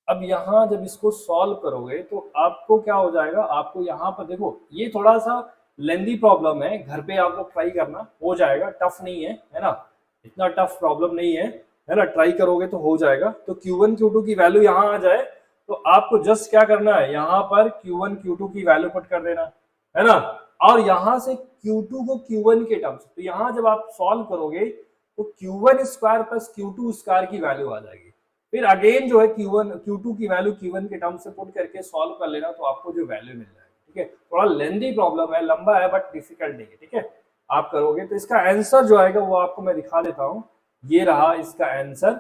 अब यहाँ जब इसको सॉल्व करोगे तो आपको क्या हो जाएगा, आपको यहाँ पर देखो ये थोड़ा सा लेंदी प्रॉब्लम है, घर पे आप लोग ट्राई करना, हो जाएगा, टफ नहीं है ना, इतना टफ प्रॉब्लम नहीं है ना, ट्राई करोगे तो हो जाएगा। तो Q1 Q2 की वैल्यू यहाँ आ जाए तो आपको जस्ट क्या करना है, यहाँ पर Q1 Q2 की वैल्यू पुट कर देना है ना, और यहाँ से Q2 को Q1 के टर्म्स, तो यहाँ जब आप सॉल्व करोगे तो Q1 square plus Q2 square की वैल्यू आ जाएगी। फिर अगेन जो है Q1 Q2 की वैल्यू Q1 के टर्म से पुट करके सॉल्व कर लेना, तो आपको जो वैल्यू मिल जाएगी। ठीक है, थोड़ा लेंदी प्रॉब्लम है, लंबा है बट डिफिकल्ट नहीं है। ठीक है, आप करोगे तो इसका आंसर जो आएगा वो आपको मैं दिखा देता हूँ, ये रहा इसका आंसर।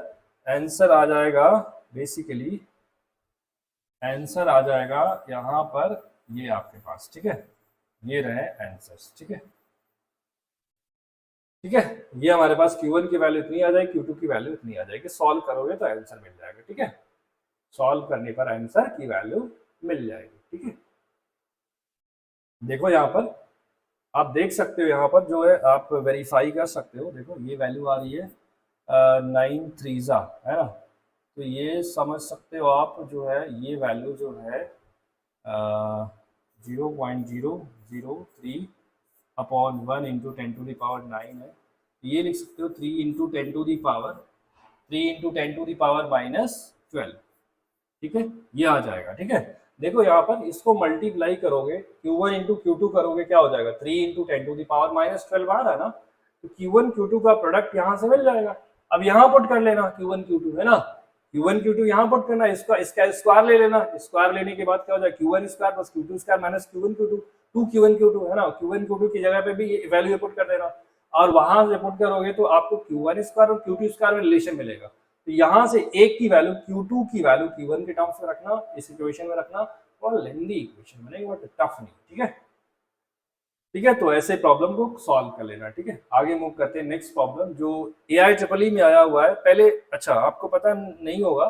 आंसर आ जाएगा बेसिकली, आंसर आ जाएगा यहाँ पर, ये आपके पास। ठीक है, ये रहे आंसर्स। ठीक है, ठीक है, ये हमारे पास Q1 की वैल्यू इतनी आ जाएगी, Q2 की वैल्यू इतनी आ जाएगी, सॉल्व करोगे तो आंसर मिल जाएगा। ठीक है, सॉल्व करने पर आंसर की वैल्यू मिल जाएगी। ठीक है, देखो यहाँ पर आप देख सकते हो, यहाँ पर जो है आप वेरीफाई कर सकते हो, देखो ये वैल्यू आ रही है 9 3 है ना, तो ये समझ सकते हो आप, जो है ये वैल्यू जो है 0.003 अपॉन 1 इंटू 10⁻9 है, ये लिख सकते हो 3 इंटू 10⁻12। ठीक है, ये आ जाएगा। ठीक है, देखो यहाँ पर इसको मल्टीप्लाई करोगे, Q1 इंटू Q2 करोगे, क्या हो जाएगा 3 इंटू 10⁻12 आ रहा है ना, तो Q1 Q2 का प्रोडक्ट यहाँ से मिल जाएगा। अब यहाँ पुट कर लेना Q1 Q2 है ना, Q1 Q2 यहाँ पुट करना, इसका स्क्वायर ले लेना, स्क्वायर लेने के बाद क्या हो जाएगा Q1 square plus Q2 square minus Q1 Q2, 2 Q1 Q2 है ना, Q1 Q2 की जगह पे भी वैल्यू पुट कर देना, और वहां से पुट करोगे तो आपको Q1 स्क्वायर और Q2 स्क्वायर में रिलेशन मिलेगा। तो यहाँ से एक की वैल्यू Q2 की वैल्यू Q1 के टर्म्स में रखना, इस इक्वेशन में रखना, और लेंदी इक्वेशन बनेगी बट टफ नहीं। ठीक है, ठीक है, तो ऐसे प्रॉब्लम को सॉल्व कर लेना। ठीक है, आगे मूव करते हैं नेक्स्ट प्रॉब्लम, जो AIEEE में आया हुआ है पहले। अच्छा, आपको पता नहीं होगा,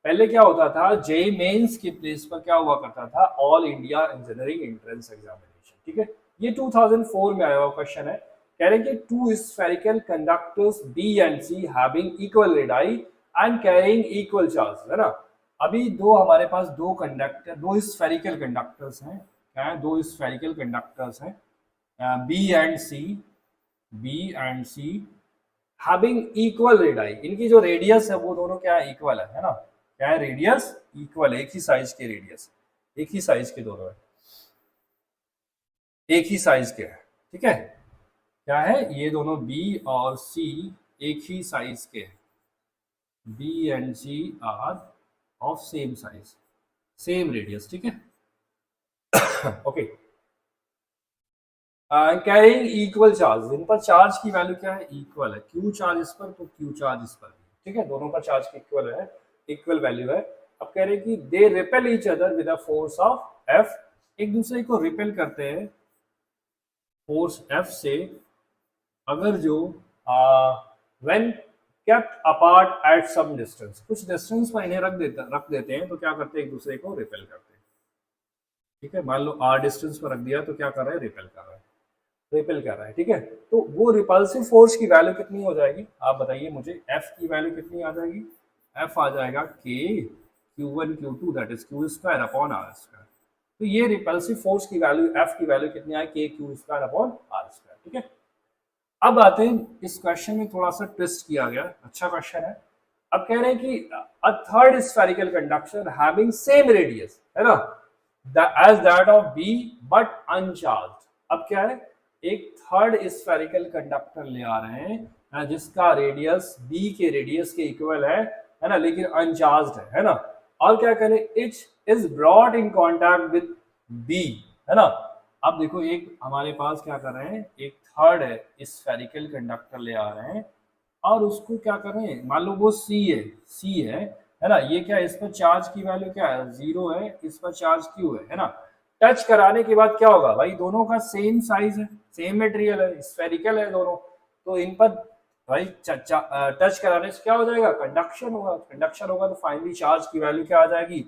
पहले क्या होता था, जेईई मेंस की प्लेस पर क्या हुआ करता था, all India engineering entrance examination. ठीक है, ये 2004 में आया हुआ क्वेश्चन है, कह रहे हैं कि 2 spherical conductors B and C having equal radii and carrying equal charge, है ना। अभी दो हमारे पास दो कंडक्टर, दो स्फेरिकल कंडक्टर्स हैं, क्या है, दो स्फेरिकल कंडक्टर्स हैं B and C having equal radii, इनकी जो रेडियस है वो दोनों क्या है, इक्वल है ना, क्या है, रेडियस इक्वल है, एक ही साइज के रेडियस, एक ही साइज के दोनों है, एक ही साइज के है। ठीक है, क्या है, ये दोनों B और C एक ही साइज के हैं, B and C are of same size, same radius. ठीक है, ओके, कैरिंग इक्वल चार्ज, इन पर चार्ज की वैल्यू क्या है, इक्वल है, Q चार्ज इस पर तो Q चार्ज इस पर। ठीक है, दोनों पर चार्ज की इक्वल है, इक्वल वैल्यू है। अब कह रहे हैं कि they repel each other with a force of F, एक दूसरे को रिपेल करते हैं फोर्स F से, अगर जो when kept apart at some distance, कुछ डिस्टेंस पर इन्हें रख देते हैं, तो क्या करते हैं, एक दूसरे को रिपेल करते हैं। ठीक है, मान लो R डिस्टेंस पर रख दिया तो क्या कर रहा है, रिपेल कर रहा है, रिपेल कर रहा है। ठीक है, तो वो रिपल्सिव फोर्स की वैल्यू कितनी हो जाएगी, आप बताइए मुझे, F की वैल्यू कितनी आ जाएगी, F आ जाएगा K Q1 Q2 that is Q square upon R square. तो ये रिपल्सिव फोर्स की वैल्यू F की वैल्यू कितनी आई, K Q square upon R square. ठीक है, अब आते हैं इस क्वेश्चन में थोड़ा सा ट्विस्ट किया गया, अच्छा क्वेश्चन है। अब कह रहे हैं कि a third spherical conductor having same radius, है ना, as that of B but uncharged. अब क्या है, एक थर्ड स्फेरिकल कंडक्टर ले आ रहे हैं जिसका रेडियस बी के रेडियस के इक्वल है ना, लेकिन अनचार्ज्ड है ना, और क्या करें, it is brought in contact with B, है ना। अब देखो, एक हमारे पास क्या कर रहे हैं, एक थर्ड है स्फेरिकल कंडक्टर ले आ रहे हैं, और उसको क्या कर रहे हैं, मान लो वो सी है है ना। ये क्या, इस पर चार्ज की वैल्यू क्या है, 0 है, इस पर चार्ज q है ना। टच कराने के बाद क्या होगा भाई, दोनों का सेम साइज है, सेम मटेरियल है, स्फेरिकल है दोनों, तो इन पर भाई टच कराने से क्या हो जाएगा, कंडक्शन होगा, कंडक्शन होगा तो फाइनली चार्ज की वैल्यू क्या आ जाएगी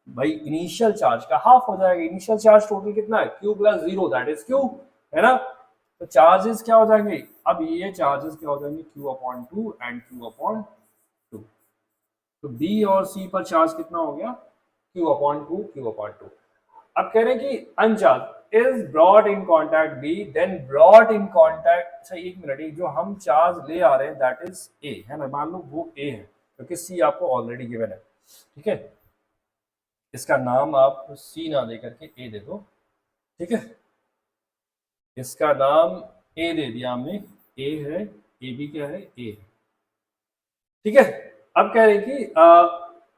भाई, इनिशियल चार्ज का हाफ हो जाएगा। इनिशियल चार्ज टोटल कितना है, q plus 0 that is q, है ना। तो चार्जेस क्या हो जाएंगे, अब ये चार्जेस क्या हो जाएंगे, q upon 2 and q upon 2। तो B और C पर चार्ज कितना हो गया, q अपॉन 2 q अपॉन 2। अब कह रहे हैं कि uncharge is brought in contact B then brought in contact, अच्छा एक मिनट, जो हम चार्ज ले आ रहे हैं दैट इज ए, है ना, मान लो वो ए है क्योंकि सी आपको ऑलरेडी गिवन है, ठीक है। इसका नाम आप सी ना दे करके ए दे दो, ठीक है। इसका नाम ए दे दिया हमने, ए है, ए भी क्या है, ए है, ठीक है। अब कह रहे हैं कि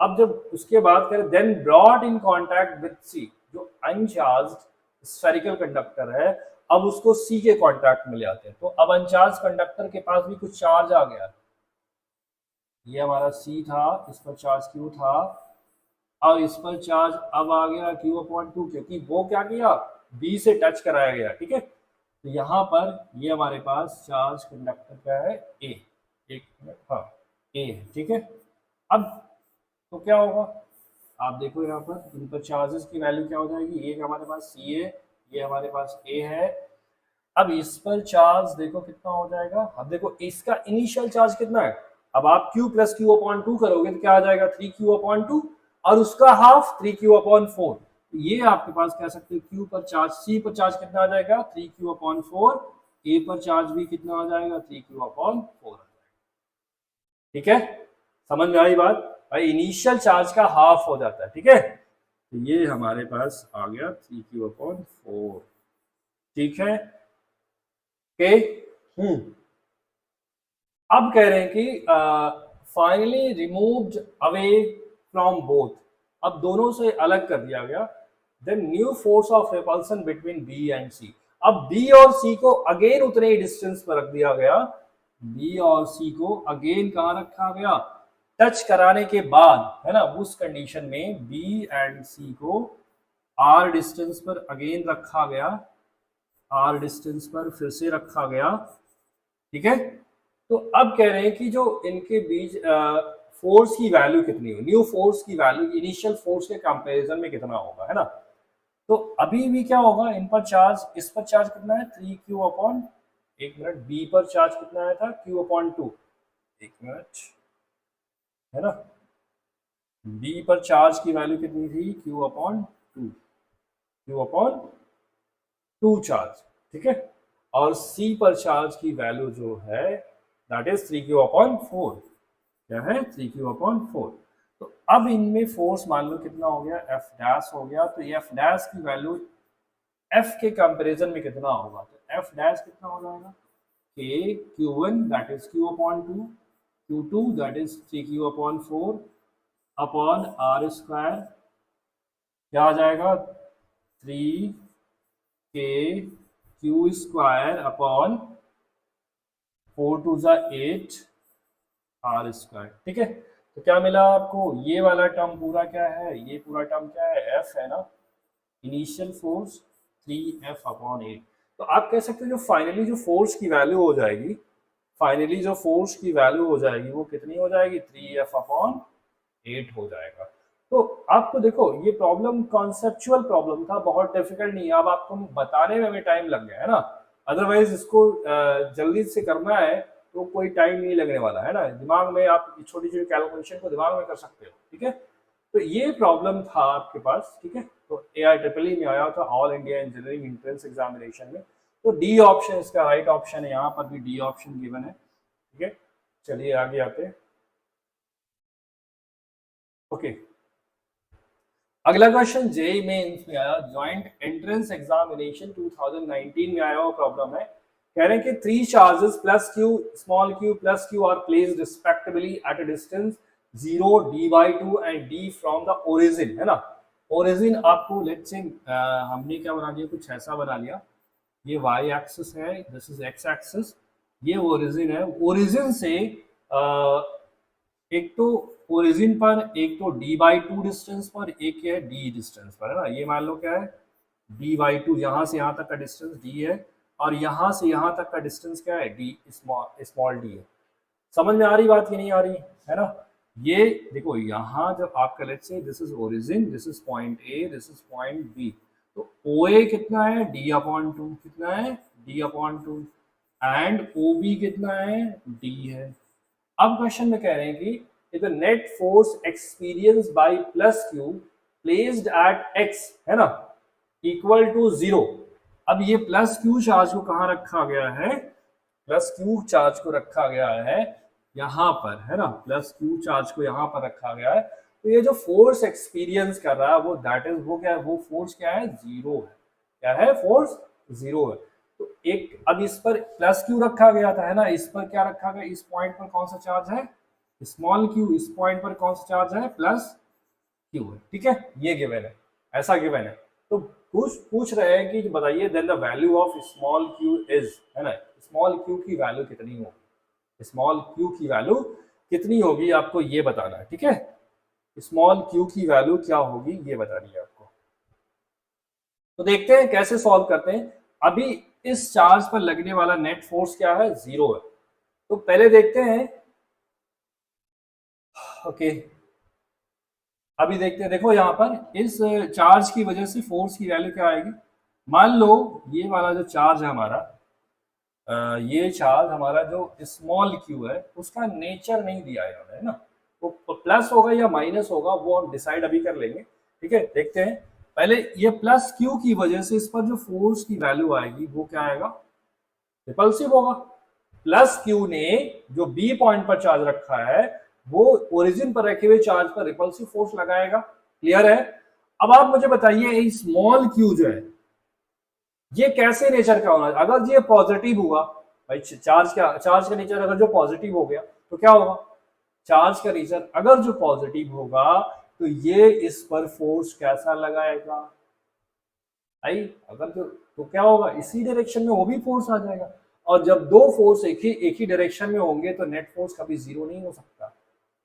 अब जब उसके बाद करें then brought in contact with C, जो अनचार्ज स्फेरिकल कंडक्टर है अब उसको सी के कांटेक्ट में ले आते हैं, तो अब अनचार्ज कंडक्टर के पास भी कुछ चार्ज आ गया, ये हमारा सी था, इस पर चार्ज क्यू था, और इस पर चार्ज अब आ गया क्यू अपॉन 2 क्योंकि वो क्या किया, बी से टच कराया गया, ठीक है। तो यहाँ पर ये हमारे पास चार्ज कंडक्टर क्या है, ए, एक मिनट, हाँ ए है, ठीक है। अब तो क्या होगा, आप देखो यहाँ पर इन पर चार्जेस की वैल्यू क्या हो जाएगी, एक हमारे पास सी है, ये हमारे पास ए है। अब इस पर चार्ज देखो कितना हो जाएगा, अब देखो इसका इनिशियल चार्ज कितना है, अब आप q प्लस क्यू अपॉन 2 करोगे तो क्या आ जाएगा 3q अपॉन 2, और उसका हाफ 3q अपॉन 4। ये आपके पास कह सकते हो q पर चार्ज, c पर चार्ज कितना आ जाएगा 3q अपॉन 4, a पर चार्ज भी कितना आ जाएगा 3q अपॉन 4, ठीक है। समझ में आई बात भाई, इनिशियल चार्ज का हाफ हो जाता है, ठीक है। तो ये हमारे पास आ गया 3q अपॉन 4, ठीक है। ओके, अब कह रहे हैं कि finally removed away from both, अब दोनों से अलग कर दिया गया, then new force of repulsion between B and C, अब बी और सी को अगेन उतने ही डिस्टेंस पर रख दिया गया, बी और सी को अगेन कहाँ रखा गया, टच कराने के बाद, है ना, उस कंडीशन में बी एंड सी को आर डिस्टेंस पर अगेन रखा गया, आर डिस्टेंस पर फिर से रखा गया, ठीक है। तो अब कह रहे हैं कि जो इनके बीच फोर्स की वैल्यू कितनी हो, न्यू फोर्स की वैल्यू इनिशियल फोर्स के कंपैरिजन में कितना होगा, है ना। तो अभी भी क्या होगा, इन पर चार्ज, इस पर चार्ज कितना है 3q अपॉन, एक मिनट, बी पर चार्ज कितना आया था q अपॉन 2, एक मिनट, है ना, बी पर चार्ज की वैल्यू कितनी थी q upon 2, q upon 2 charge, ठीक है। और सी पर चार्ज की वैल्यू जो है दैट इज 3q अपॉन 4, क्या है 3q अपॉन 4। तो अब इनमें फोर्स मान लो कितना हो गया, एफ डैश हो गया, तो एफ डैश की वैल्यू एफ के कंपैरिजन में कितना होगा, तो एफ डैश कितना हो जाएगा k q1 that is q upon 2, q2 that is 3q upon 4 upon R square, क्या आ जाएगा 3k q square upon 4 to जा 8 आर स्क्वायर, ठीक है। तो क्या मिला आपको, ये वाला टर्म पूरा क्या है, ये पूरा टर्म क्या है, एफ है ना, इनिशियल फोर्स 3f अपॉन 8। तो आप कह सकते हो जो फाइनली जो फोर्स की वैल्यू हो जाएगी, फाइनली जो फोर्स की वैल्यू हो जाएगी वो कितनी हो जाएगी 3f अपॉन 8 हो जाएगा। तो आपको देखो ये प्रॉब्लम कॉन्सेप्चुअल प्रॉब्लम था, बहुत डिफिकल्ट नहीं है, अब आपको बताने में भी टाइम लग गया है ना, अदरवाइज इसको जल्दी से करना है तो कोई टाइम नहीं लगने वाला है ना, दिमाग में आप छोटी छोटी कैलकुलेशन को दिमाग में कर सकते हो, ठीक है। तो ये प्रॉब्लम था आपके पास, ठीक है। तो AIEEE में आया था, all India engineering entrance examination में, तो डी ऑप्शन इसका राइट ऑप्शन है, यहाँ पर भी डी ऑप्शन गिवन है, ठीक है। चलिए आगे आते हैं, ओके। अगला क्वेश्चन जेईई मेंस में आया, ज्वाइंट एंट्रेंस एग्जामिनेशन 2019 में आया हुआ प्रॉब्लम है। कह रहे हैं कि 3 charges plus Q, small Q plus Q R placed respectively at a distance 0, d/2 and d from the origin, है ना। ओरिजिन आपको लेट्स से हमने क्या बना दिया, कुछ ऐसा बना लिया, ये y एक्सिस है, दिस इज x एक्सिस, ये ओरिजिन है, ओरिजिन से एक तो ओरिजिन पर एक तो d/2 डिस्टेंस पर, एक है d डिस्टेंस पर, है ना। ये मान लो क्या है, d/2, यहाँ से यहाँ तक का डिस्टेंस d है, और यहाँ से यहाँ तक का डिस्टेंस क्या है, d स्मॉल d है। समझ में आ रही बात कि नहीं आ रही है ना। ये देखो, यहाँ जब आपका let's say this is origin, this is point A, this is point B, तो ओ ए कितना है, d/2, कितना है, d/2, एंड ओ बी कितना है, d है। अब क्वेश्चन में कह रहे हैं कि if the net force experienced by plus q placed at x, है ना, इक्वल टू 0। अब ये प्लस क्यू चार्ज को कहाँ रखा गया है, प्लस क्यू चार्ज को रखा गया है यहाँ पर, है ना, प्लस क्यू चार्ज को यहाँ पर रखा गया है। तो ये जो फोर्स एक्सपीरियंस कर रहा है वो दैट इज, वो क्या है, वो फोर्स क्या है, 0 है। क्या है, फोर्स 0 है। तो एक, अब इस पर प्लस क्यू रखा गया था, है ना, इस पर क्या रखा गया, इस पॉइंट पर कौन सा चार्ज है, स्मॉल क्यू, इस पॉइंट पर कौन सा चार्ज है, प्लस क्यू है। ठीक है, ये गिवन है, ऐसा गिवन है। तो पूछ रहे हैं कि बताइए then the value of small q is, है ना, स्मॉल क्यू की वैल्यू कितनी होगी, स्मॉल क्यू की वैल्यू कितनी होगी, आपको ये बताना है। ठीक है, स्मॉल क्यू की वैल्यू क्या होगी ये बतानी है आपको। तो देखते हैं कैसे सॉल्व करते हैं। अभी इस चार्ज पर लगने वाला नेट फोर्स क्या है, 0 है। तो पहले देखते हैं, ओके, अभी देखते हैं। देखो यहाँ पर इस चार्ज की वजह से फोर्स की वैल्यू क्या आएगी। मान लो ये वाला जो चार्ज है हमारा, ये चार्ज हमारा जो स्मॉल क्यू है उसका नेचर नहीं दिया है इन्होंने, है ना, वो प्लस होगा या माइनस होगा वो हम डिसाइड अभी कर लेंगे। ठीक है, देखते हैं। पहले ये प्लस क्यू की वजह से इस पर जो फोर्स की वैल्यू आएगी वो क्या आएगा, रिपल्सिव होगा। प्लस क्यू ने जो बी पॉइंट पर चार्ज रखा है वो ओरिजिन पर रखे हुए चार्ज पर रिपल्सिव फोर्स लगाएगा। क्लियर है। अब आप मुझे बताइए स्मॉल क्यू जो है ये कैसे नेचर का होना, अगर ये पॉजिटिव हुआ भाई, चार्ज का नेचर अगर जो पॉजिटिव हो गया तो क्या होगा, चार्ज का नेचर अगर जो पॉजिटिव होगा तो ये इस पर फोर्स कैसा लगाएगा भाई, अगर तो क्या होगा, इसी डायरेक्शन में वो भी फोर्स आ जाएगा। और जब दो फोर्स एक ही डायरेक्शन में होंगे तो नेट फोर्स कभी 0 नहीं हो सकता।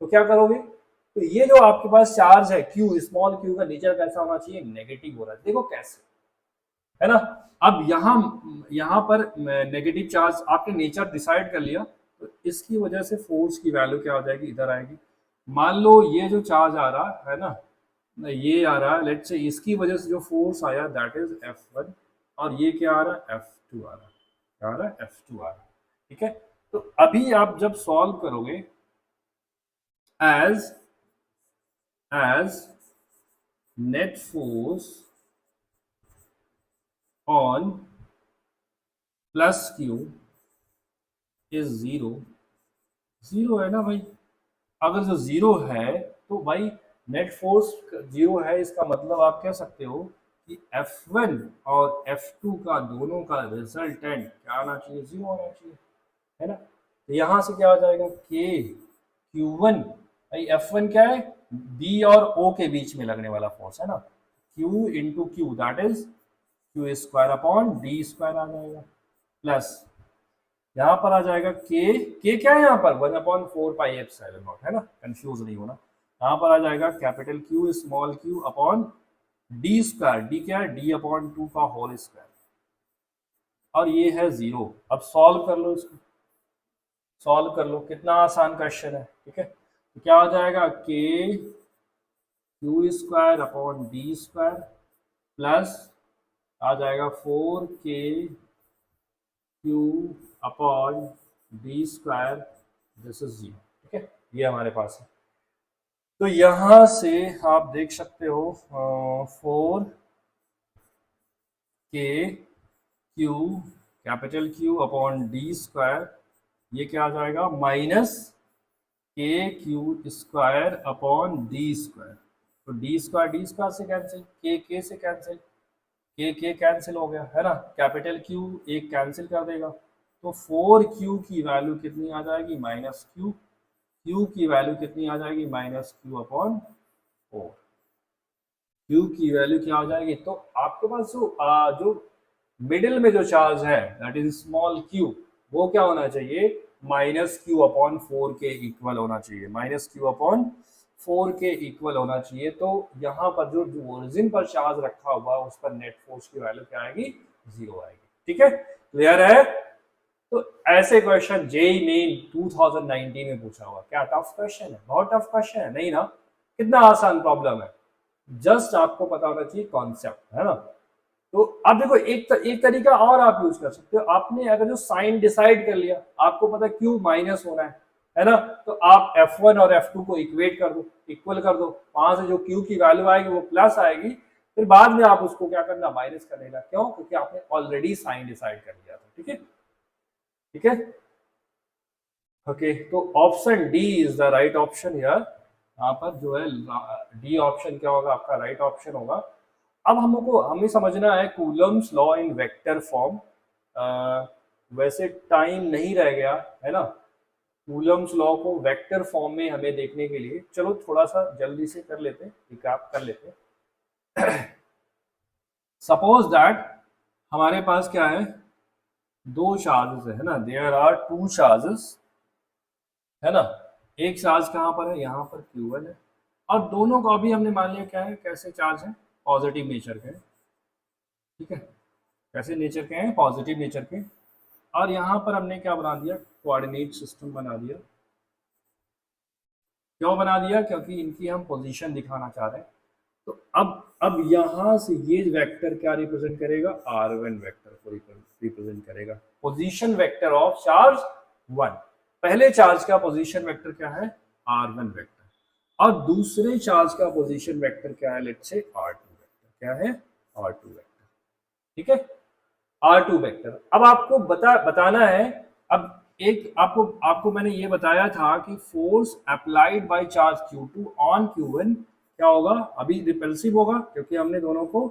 तो क्या करोगे, तो ये जो आपके पास चार्ज है क्यू, स्मॉल क्यू का नेचर कैसा होना चाहिए, नेगेटिव हो रहा है। देखो कैसे, है ना। अब यहाँ पर नेगेटिव चार्ज आपने नेचर डिसाइड कर लिया, तो इसकी वजह से फोर्स की वैल्यू क्या हो जाएगी, इधर आएगी। मान लो ये जो चार्ज आ रहा है ना, ये आ रहा है, लेट्स से इसकी वजह से जो फोर्स आया दैट इज F1, और ये क्या आ रहा है, F2 आ रहा है, क्या आ रहा है, F2 आ रहा है। ठीक है, तो अभी आप जब सॉल्व करोगे as net force on plus q is 0 है ना भाई। अगर जो 0 है तो भाई नेट फोर्स 0 है, इसका मतलब आप कह सकते हो कि F1 और F2 का दोनों का रिजल्टेंट क्या आना चाहिए, 0 आना चाहिए, है ना। तो यहाँ से क्या हो जाएगा, K Q1, भाई F1 क्या है, B और O के बीच में लगने वाला फोर्स है ना, Q into Q that is Q² upon D² आ जाएगा, प्लस यहाँ पर आ जाएगा K क्या है यहाँ पर 1/4πε0, है ना, कंफ्यूज नहीं होना। यहाँ पर आ जाएगा capital Q small q upon D², D क्या है, D/2 का होल स्क्वायर, और ये है 0। अब सॉल्व कर लो इसको, सॉल्व कर लो, कितना आसान क्वेश्चन है। ठीक है, तो क्या हो जाएगा, K Q² upon D² plus आ जाएगा 4K Q upon D², this is 0। ठीक है, ये हमारे पास है। तो यहां से आप देख सकते हो 4K Q capital Q upon D², ये क्या आ जाएगा, माइनस KQ² अपॉन D²। तो D² से कैंसिल, K से कैंसिल, K कैंसिल हो गया, है ना, कैपिटल Q एक कैंसिल कर देगा, तो 4Q की वैल्यू कितनी आ जाएगी, -Q, Q की वैल्यू कितनी आ जाएगी, -Q अपॉन 4। Q की वैल्यू क्या हो जाएगी, तो आपके पास जो मिडिल में जो चार्ज है दैट इज स्मॉल q, वो क्या होना चाहिए, -Q अपॉन 4 के इक्वल होना चाहिए, -Q अपॉन 4 के इक्वल होना चाहिए। तो यहाँ पर जो ओरिजिन पर चार्ज रखा हुआ उस पर नेट फोर्स की वैल्यू क्या आएगी, 0 आएगी। ठीक है, क्लियर है। तो ऐसे क्वेश्चन जेईई मेन 2019 में पूछा हुआ, क्या टफ क्वेश्चन है, बहुत टफ क्वेश्चन है नहीं ना, कितना आसान प्रॉब्लम है, जस्ट आपको पता होना चाहिए कॉन्सेप्ट, है ना। तो आप देखो एक तरीका और आप यूज कर सकते हो, आपने अगर जो साइन डिसाइड कर लिया, आपको पता क्यू माइनस होना है ना, तो आप F1 और F2 को इक्वेट कर दो, इक्वल कर दो, वहां से जो क्यू की वैल्यू आएगी वो प्लस आएगी, फिर बाद में आप उसको क्या करना, माइनस कर लेना। क्यों? क्योंकि आपने ऑलरेडी साइन डिसाइड कर लिया था। ठीक है, ठीक है, ओके। तो option D is the right option यार, यहाँ पर जो है डी ऑप्शन क्या होगा आपका, राइट ऑप्शन होगा। अब हमको हमें समझना है Coulomb's law in vector form. वैसे टाइम नहीं रह गया है ना कूलम्स लॉ को वेक्टर फॉर्म में हमें देखने के लिए, चलो थोड़ा सा जल्दी से कर लेते हैं, रिकैप कर लेते हैं। सपोज दैट हमारे पास क्या है, दो चार्जेस है ना, देयर आर टू चार्जेस, है ना। एक चार्ज कहाँ पर है, यहाँ पर Q1 है, और दोनों का भी हमने मान लिया क्या है, कैसे चार्ज है, पॉजिटिव नेचर के। ठीक है, कैसे नेचर के हैं, पॉजिटिव नेचर के। और यहाँ पर हमने क्या बना दिया, कोऑर्डिनेट सिस्टम बना दिया। क्यों बना दिया, क्योंकि इनकी हम पोजीशन दिखाना चाह रहे हैं। तो अब यहाँ से ये वेक्टर क्या रिप्रेजेंट करेगा, R1 वेक्टर को रिप्रेजेंट करेगा, पोजीशन वेक्टर ऑफ चार्ज 1। पहले चार्ज का पोजीशन वेक्टर क्या है, R1 वेक्टर, और दूसरे चार्ज का पोजीशन वेक्टर क्या है, लेट्स से R2 वेक्टर, क्या है, R2 वेक्टर। ठीक है, R2 वेक्टर। अब आपको बताना है, अब एक आपको मैंने ये बताया था कि force applied by charge Q2 on Q1 क्या होगा, अभी रिपल्सिव होगा क्योंकि हमने दोनों को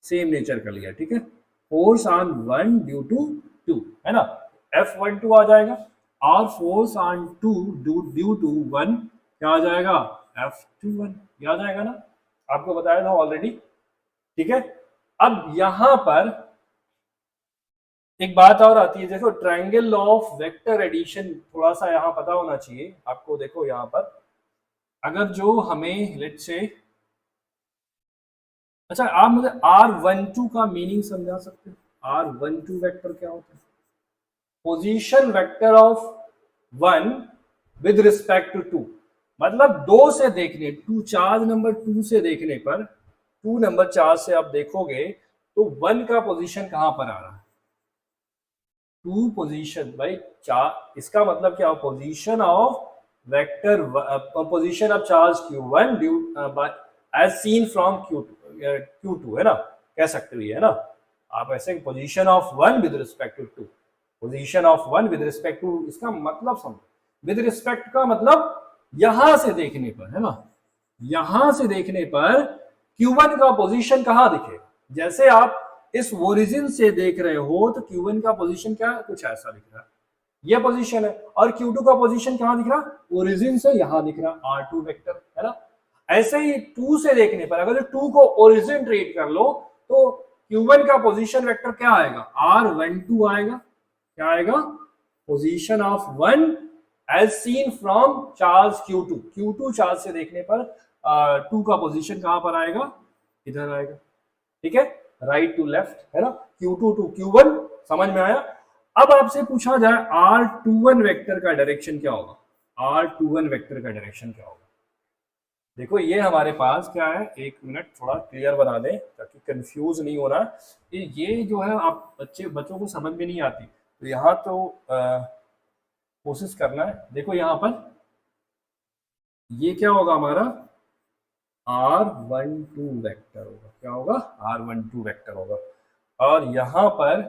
सेम नेचर कर लिया। ठीक है, फोर्स ऑन 1 ड्यू टू 2, है ना, F12 आ जाएगा, और फोर्स ऑन 2 ड्यू टू 1 क्या आ जाएगा, F21, आ जाएगा ना, आपको बताया था ऑलरेडी। ठीक है, अब यहां पर एक बात और आती है, देखो triangle law of vector addition थोड़ा सा यहाँ पता होना चाहिए आपको। देखो यहाँ पर अगर जो हमें लेट्स से, अच्छा आप मुझे R12 का मीनिंग समझा सकते हो, R12 वेक्टर क्या होता है, position vector of 1 with respect to 2, मतलब दो से देखने, टू चार्ज नंबर 2 से देखने पर, 2 नंबर चार्ज से आप देखोगे तो 1 का पोजीशन कहां पर आ रहा है, 2 पोजीशन भाई, चार, इसका मतलब क्या, position of vector, position of charge Q1 due as seen from Q2, है ना, कह सकते हो ये, है ना, आप ऐसे position of 1 with respect to 2, position of 1 with respect to, इसका मतलब समझो, विद रिस्पेक्ट का मतलब यहां से देखने पर, है ना, यहां से देखने पर Q1 का पोजीशन कहां दिखेगा, जैसे आप इस ओरिजिन से देख रहे हो तो Q1 का पोजीशन क्या है, कुछ ऐसा दिख रहा है, ये पोजीशन है, और Q2 का पोजीशन कहां दिख रहा, ओरिजिन से यहां दिख रहा, R2 वेक्टर, है ना। ऐसे ही 2 से देखने पर अगर 2 को ओरिजिन ट्रीट कर लो तो Q1 का पोजीशन वेक्टर क्या आएगा, R12 आएगा, क्या आएगा, position of 1 as seen from charge Q2 charge से देखने पर 2 का पोजीशन कहां पर आएगा, इधर आएगा। ठीक है, राइट टू लेफ्ट, है ना, Q2 टू Q1, समझ में आया। अब आपसे पूछा जाए R21 वेक्टर का डायरेक्शन क्या होगा, R21 वेक्टर का डायरेक्शन क्या होगा। देखो ये हमारे पास क्या है, एक मिनट थोड़ा क्लियर बना दें ताकि कंफ्यूज नहीं होना, ये जो है आप बच्चों को समझ में नहीं आती, तो यहाँ तो कोशिश करना है। देखो यहाँ पर ये क्या होगा हमारा, R12 वेक्टर होगा, क्या होगा, R12 वेक्टर होगा, और यहां पर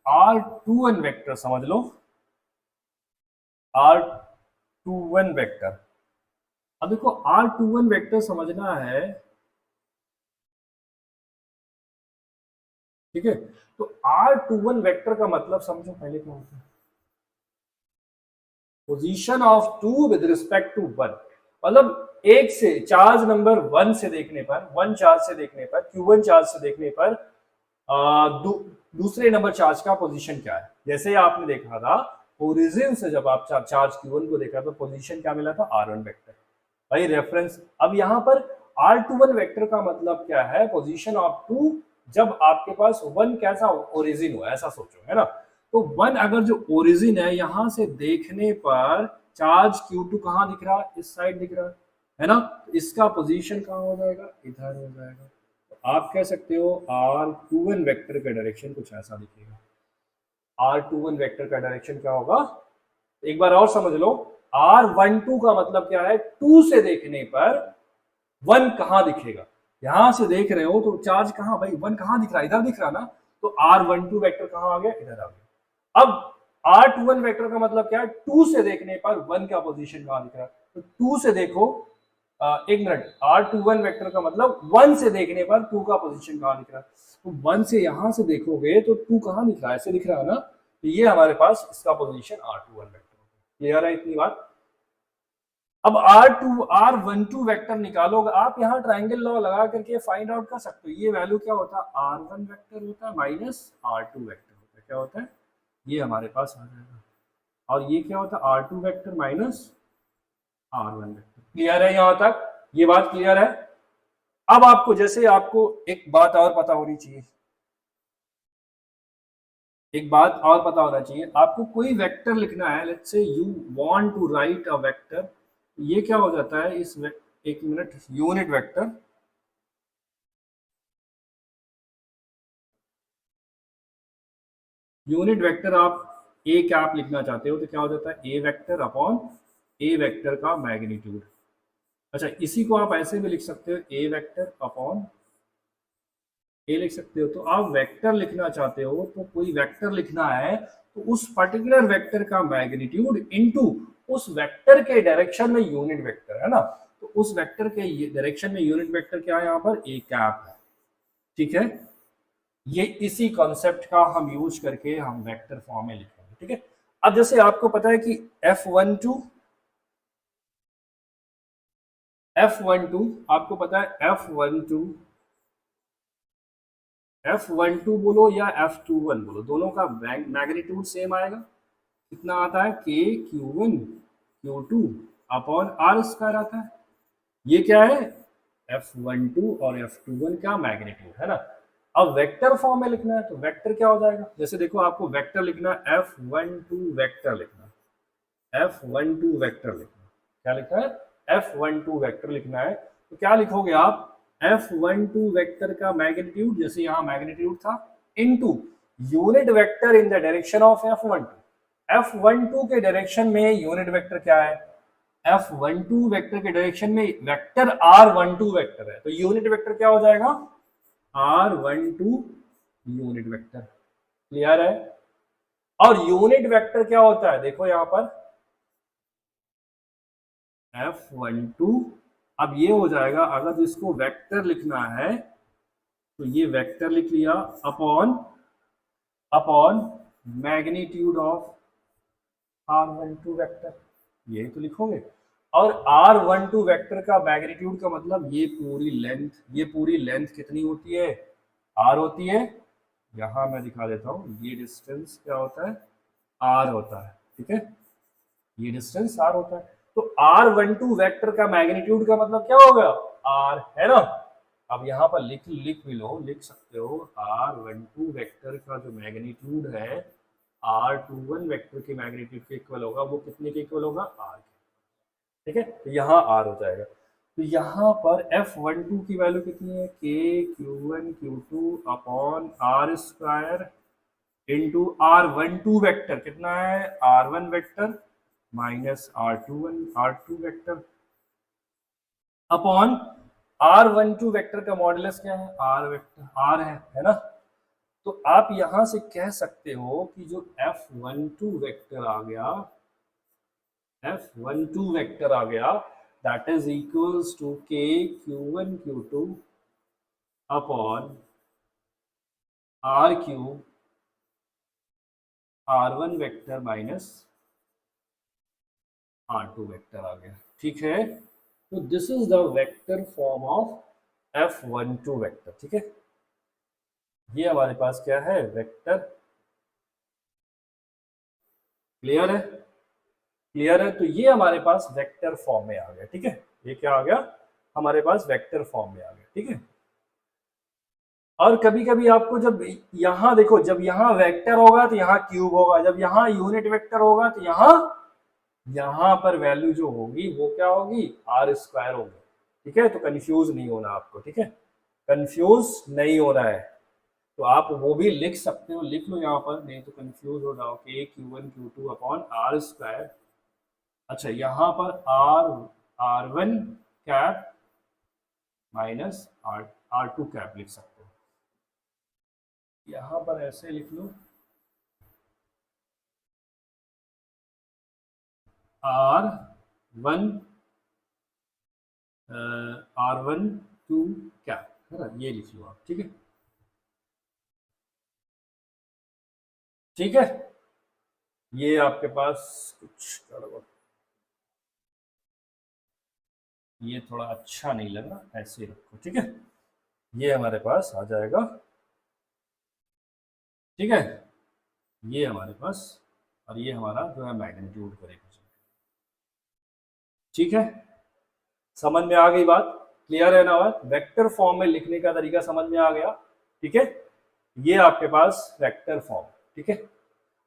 R21 वेक्टर समझ लो, R21 वेक्टर। अब देखो R21 वेक्टर समझना है, ठीक है, तो R21 वेक्टर का मतलब समझो पहले क्या होता है, position of 2 with respect to 1, मतलब एक से चार्ज नंबर 1 से देखने पर, 1 चार्ज से देखने पर, Q1 चार्ज से देखने पर दूसरे नंबर चार्ज का पोजीशन क्या है। जैसे आपने देखा था ओरिजिन से जब आप चार्ज Q1 को देखा तो पोजीशन क्या मिला था, R1 वेक्टर, भाई रेफरेंस। अब यहाँ पर R21 वेक्टर का मतलब क्या है, पोजीशन ऑफ 2 जब आपके पास 1 कैसा ओरिजिन हो, ऐसा सोचो, है ना। तो 1 अगर जो ओरिजिन है, यहां से देखने पर चार्ज Q2 कहाँ दिख रहा है, इस साइड दिख रहा है ना। तो इसका पोजीशन कहाँ हो जाएगा, इधर हो जाएगा। तो आप कह सकते हो R21 वेक्टर का डायरेक्शन कुछ ऐसा दिखेगा। R21 वेक्टर का डायरेक्शन क्या होगा, एक बार और समझ लो। R12 का मतलब क्या है, 2 से देखने पर 1 कहां दिखेगा। यहां से देख रहे हो तो चार्ज कहां, भाई 1 कहां दिख रहा है, इधर दिख रहा ना। तो R12 वेक्टर कहां आ गया, इधर आ गया। अब R21 वेक्टर का मतलब क्या है, 2 से देखने पर 1 का पोजीशन कहां दिख रहा है। तो 2 से देखो, एक मिनट, R21 वेक्टर का मतलब 1 से देखने पर 2 का पोजीशन कहां दिख रहा है। तो 1 से यहां से देखोगे तो 2 कहां दिख रहा है, ऐसे दिख रहा है ना। तो ये हमारे पास इसका पोजीशन R21 वेक्टर। क्लियर है इतनी बात। अब R12 वेक्टर निकालोगे आप, यहाँ ट्राइंगल लॉ लगा करके फाइंड आउट कर सकते हो। ये वैल्यू क्या होता है, R1 वेक्टर होता है माइनस R2 वेक्टर होता है। क्या होता है, ये हमारे पास आ जाएगा। और ये क्या होता है, R2 vector minus R1 vector. Clear है यहाँ तक, ये बात क्लियर है। अब आपको, जैसे आपको एक बात और पता होनी चाहिए, एक बात और पता होना चाहिए आपको, कोई वेक्टर लिखना है, let's say you want to write a vector. ये क्या हो जाता है, एक मिनट, यूनिट वेक्टर। यूनिट वेक्टर आप ए कैप लिखना चाहते हो तो क्या हो जाता है, ए वेक्टर अपॉन ए वेक्टर का मैग्नीट्यूड। अच्छा, इसी को आप ऐसे भी लिख सकते हो, ए वेक्टर अपॉन ए लिख सकते हो। तो आप वेक्टर लिखना चाहते हो, तो कोई वेक्टर लिखना है तो उस पर्टिकुलर वेक्टर का मैग्नीट्यूड इनटू उस वेक्टर के डायरेक्शन में यूनिट वेक्टर, है ना। तो उस वेक्टर के डायरेक्शन में यूनिट वेक्टर क्या है, यहाँ पर ए कैप है। ठीक है, ये इसी कॉन्सेप्ट का हम यूज करके हम वेक्टर फॉर्म में लिखेंगे। ठीक है, अब जैसे आपको पता है कि F12 आपको पता है, F12 बोलो या F21 बोलो, दोनों का मैग्नीट्यूड सेम आएगा। कितना आता है, के Q1 Q2 upon R square आता है। ये क्या है, F12 और F21 का मैग्नीट्यूड, है ना। अब वेक्टर फॉर्म में लिखना है तो वेक्टर क्या हो जाएगा, जैसे देखो आपको वेक्टर लिखना है, F12 वेक्टर लिखना है, F12 वेक्टर लिखना है। क्या लिखना है, F12 वेक्टर लिखना है। तो क्या लिखोगे आप, F12 वेक्टर का मैग्नीट्यूड, जैसे यहाँ मैग्नीट्यूड था, into unit vector in the direction of F12। F12 के डायरेक्शन में यूनिट वेक्टर क्या है, F12 वेक्टर के डायरेक्शन में वेक्टर R12 वेक्टर है। तो यूनिट वेक्टर क्या हो जाएगा, R12 यूनिट वेक्टर। क्लियर है। और यूनिट वेक्टर क्या होता है, देखो यहां पर F12, अब ये हो जाएगा, अगर इसको वेक्टर लिखना है तो ये वेक्टर लिख लिया upon upon magnitude of R12 vector, यही तो लिखोगे। और R12 वेक्टर का मैग्नीट्यूड का मतलब ये पूरी लेंथ, ये पूरी लेंथ कितनी होती है, R होती है। यहां मैं दिखा देता हूं, ये डिस्टेंस क्या होता है, R होता है। ठीक है, ये डिस्टेंस R होता है। तो R12 वेक्टर का मैग्नीट्यूड का मतलब क्या होगा, R, है ना। अब यहाँ पर लिख भी लो, लिख सकते हो, R12 वेक्टर का जो मैग्नीट्यूड है R21 वेक्टर के मैग्नीट्यूड के इक्वल होगा। वो कितने के इक्वल होगा, R के। ठीक है, तो यहाँ R हो जाएगा। तो यहाँ पर F12 की वैल्यू कितनी है, के Q1 Q2 upon R square into R12 vector कितना है, R1 vector minus R2 vector upon R12 vector का मॉडुलस क्या है, R वेक्टर, R है ना। तो आप यहां से कह सकते हो कि जो F12 वेक्टर आ गया, F12 वेक्टर आ गया, that is equals to k Q1 Q2 upon R cube R1 vector minus R2 vector आ गया। ठीक है, तो this is the vector form of F12 vector. ठीक है, ये हमारे पास क्या है, वेक्टर। क्लियर है, क्लियर है। तो ये हमारे पास वेक्टर फॉर्म में आ गया। ठीक है, ये क्या आ गया हमारे पास वेक्टर फॉर्म में आ गया, ठीक है। और कभी कभी आपको जब यहाँ देखो, जब यहाँ वेक्टर होगा तो यहाँ क्यूब होगा, जब यहाँ यूनिट वेक्टर होगा तो यहाँ पर वैल्यू जो होगी वो क्या होगी, आर स्क्वायर होगी, ठीक है। तो कंफ्यूज नहीं होना आपको, ठीक है, कंफ्यूज नहीं हो रहा है। तो आप वो भी लिख सकते हो, लिख लो यहाँ पर, नहीं तो कंफ्यूज हो जाओ कि Q1 Q2 upon R square. अच्छा, यहाँ पर R1 cap minus R2 cap लिख सकते हो, यहाँ पर ऐसे लिख लो R1 R12 कैप, है ना, ये लिख लो आप, ठीक है, ठीक है। ये आपके पास कुछ ये थोड़ा अच्छा नहीं लगा, ऐसे रखो, ठीक है। ये हमारे पास आ जाएगा, ठीक है, ये हमारे पास, और ये हमारा जो है मैग्नीट्यूड करेगा, ठीक है। समझ में आ गई बात, क्लियर है ना बात, वेक्टर फॉर्म में लिखने का तरीका समझ में आ गया, ठीक है। ये आपके पास वेक्टर फॉर्म, ठीक है।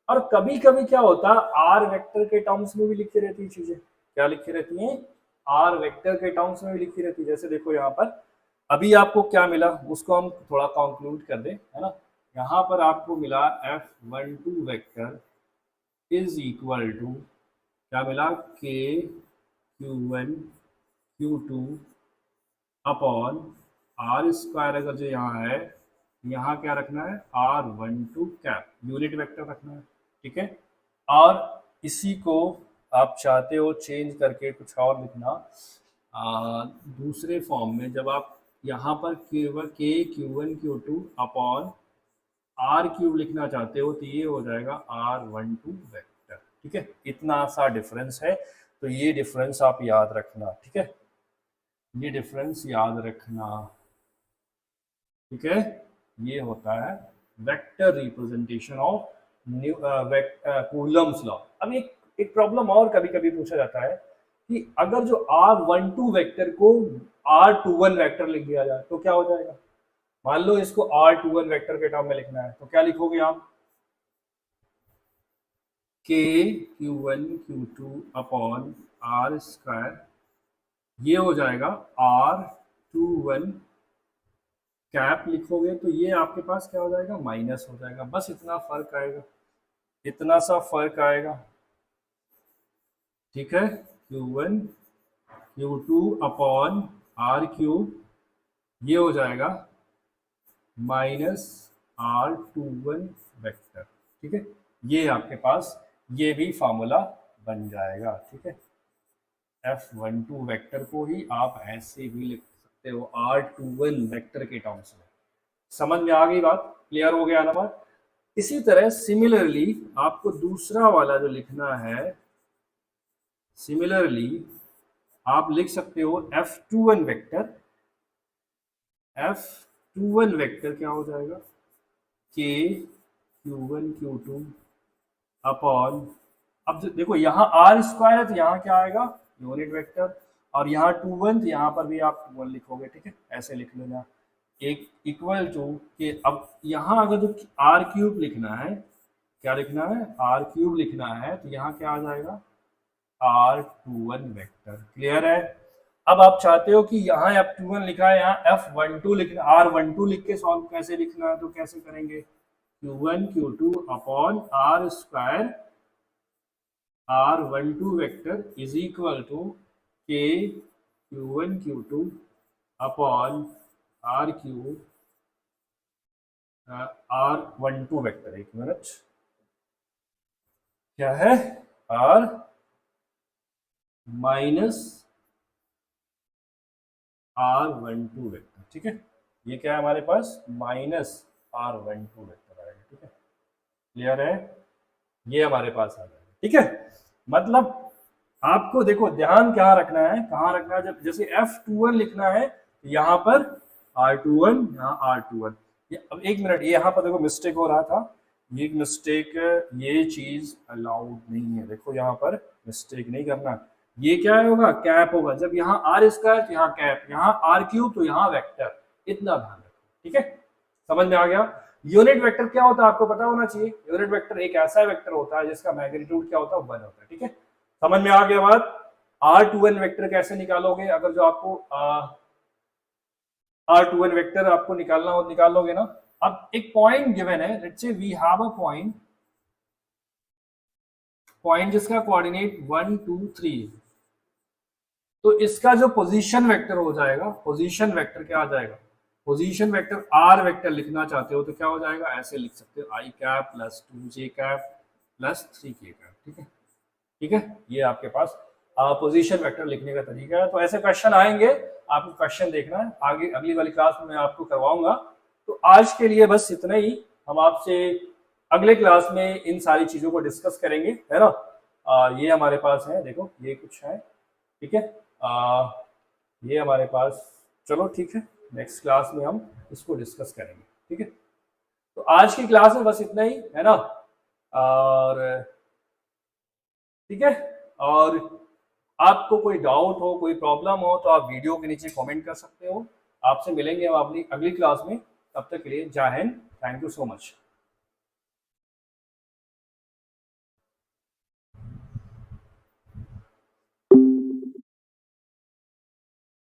और कभी कभी क्या होता है, आर वेक्टर के टर्म्स में भी लिखी रहती है चीजें, क्या लिखी रहती हैं, आर वेक्टर के टर्म्स में भी लिखी रहती है। जैसे देखो यहाँ पर अभी आपको क्या मिला, उसको हम थोड़ा कंक्लूड कर दें, है ना। यहाँ पर आपको मिला F12 vector is equal to क्या मिला, K Q1 Q2 upon R square, अगर जो यहाँ है, यहाँ क्या रखना है, R12 कैप, यूनिट वेक्टर रखना है, ठीक है। और इसी को आप चाहते हो चेंज करके कुछ और लिखना, दूसरे फॉर्म में, जब आप यहाँ पर K Q1 Q2 upon R cube लिखना चाहते हो तो ये हो जाएगा R12 वेक्टर, ठीक है। इतना सा डिफरेंस है, तो ये डिफरेंस आप याद रखना, ठीक है, ये डिफरेंस याद रखना, ठीक है। ये होता है vector representation of Coulomb's law. अब एक प्रॉब्लम और कभी कभी पूछा जाता है कि अगर जो R12 वेक्टर को R21 वेक्टर लिख दिया जाए तो क्या हो जाएगा। मान लो इसको R21 वेक्टर के टर्म में लिखना है, तो क्या लिखोगे आप, K Q1 Q2 upon R square, ये हो जाएगा R21 कैप लिखोगे तो ये आपके पास क्या हो जाएगा, माइनस हो जाएगा। बस इतना फर्क आएगा, इतना सा फर्क आएगा, ठीक है। Q1 Q2 upon R cube, ये हो जाएगा माइनस R21 वेक्टर, ठीक है। ये आपके पास ये भी फार्मूला बन जाएगा, ठीक है। F12 वेक्टर को ही आप ऐसे भी लिख सकते हो R21 वेक्टर के टर्म्स में। समझ में आ गई बात, क्लियर हो गया ना बात। इसी तरह सिमिलरली आपको दूसरा वाला जो लिखना है, सिमिलरली आप लिख सकते हो F21 वेक्टर, F21 वेक्टर क्या हो जाएगा, K Q1 Q2 अपॉन, अब देखो यहाँ आर स्क्वायर है तो यहाँ क्या आएगा, यूनिट वेक्टर, और यहाँ 21 तो यहाँ पर भी आप 21 लिखोगे, ठीक है, ऐसे लिख लेना, एक इक्वल टू के। अब यहाँ अगर जो आर क्यूब लिखना है, क्या लिखना है, आर क्यूब लिखना है, तो यहाँ क्या आ जाएगा, R21 वेक्टर, क्लियर है। अब आप चाहते हो कि यहाँ F21 लिखा है, यहाँ F12 लिखना, R12 लिख के सॉल्व कैसे लिखना है, तो कैसे करेंगे, Q1 Q2 upon R square R12 vector is equal to K Q1 Q2 upon R cube R12 vector, एक मिनट, क्या है, R माइनस R12 वेक्टर, ठीक है। ये क्या है हमारे पास, माइनस R12 वेक्टर आएगा, ठीक है, क्लियर है, ये हमारे पास आ जाएगा, ठीक है। मतलब आपको देखो ध्यान क्या रखना है, कहाँ रखना है, जब जैसे F21 लिखना है यहाँ पर R21, यहाँ R21, अब एक मिनट, ये यहाँ पर देखो मिस्टेक हो रहा था, ये मिस्टेक, ये चीज अलाउड नहीं है, देखो यहाँ पर मिस्टेक नहीं करना, ये क्या होगा, कैप होगा। जब यहाँ आर स्क्वायर तो यहाँ कैप, यहाँ आर क्यूब तो यहाँ वेक्टर। इतना ध्यान रखो, ठीक है, समझ में आ गया। यूनिट वेक्टर क्या होता है आपको पता होना चाहिए। यूनिट वेक्टर एक ऐसा वेक्टर होता है जिसका मैग्नीट्यूड क्या होता है, 1 होता है, ठीक है, समझ में आ गया बात। R2n वेक्टर कैसे निकालोगे, अगर जो आपको R2n वेक्टर आपको निकालना हो, निकाल लोगे ना। अब एक पॉइंट गिवन है, let's say we have a point जिसका कोऑर्डिनेट 1 2 3, तो इसका जो पोजीशन वेक्टर हो जाएगा, पोजीशन वेक्टर क्या आ जाएगा, पोजीशन वेक्टर आर वेक्टर लिखना चाहते हो तो क्या हो जाएगा, ऐसे लिख सकते हो, i cap plus 2j cap plus 3k cap, ठीक है, ठीक है। ये आपके पास पोजीशन वेक्टर लिखने का तरीका है। तो ऐसे क्वेश्चन आएंगे, आपको क्वेश्चन देखना है, आगे अगली वाली क्लास में मैं आपको करवाऊंगा। तो आज के लिए बस इतना ही, हम आपसे अगले क्लास में इन सारी चीजों को डिस्कस करेंगे, है ना। ये हमारे पास है, देखो ये कुछ है, ठीक है, ये हमारे पास, चलो ठीक है, नेक्स्ट क्लास में हम इसको डिस्कस करेंगे, ठीक है। तो आज की क्लास में बस इतना ही, है ना। और ठीक है, और आपको कोई डाउट हो, कोई प्रॉब्लम हो तो आप वीडियो के नीचे कमेंट कर सकते हो। आपसे मिलेंगे हम अपनी अगली क्लास में, तब तक के लिए जय Hind, thank you so much.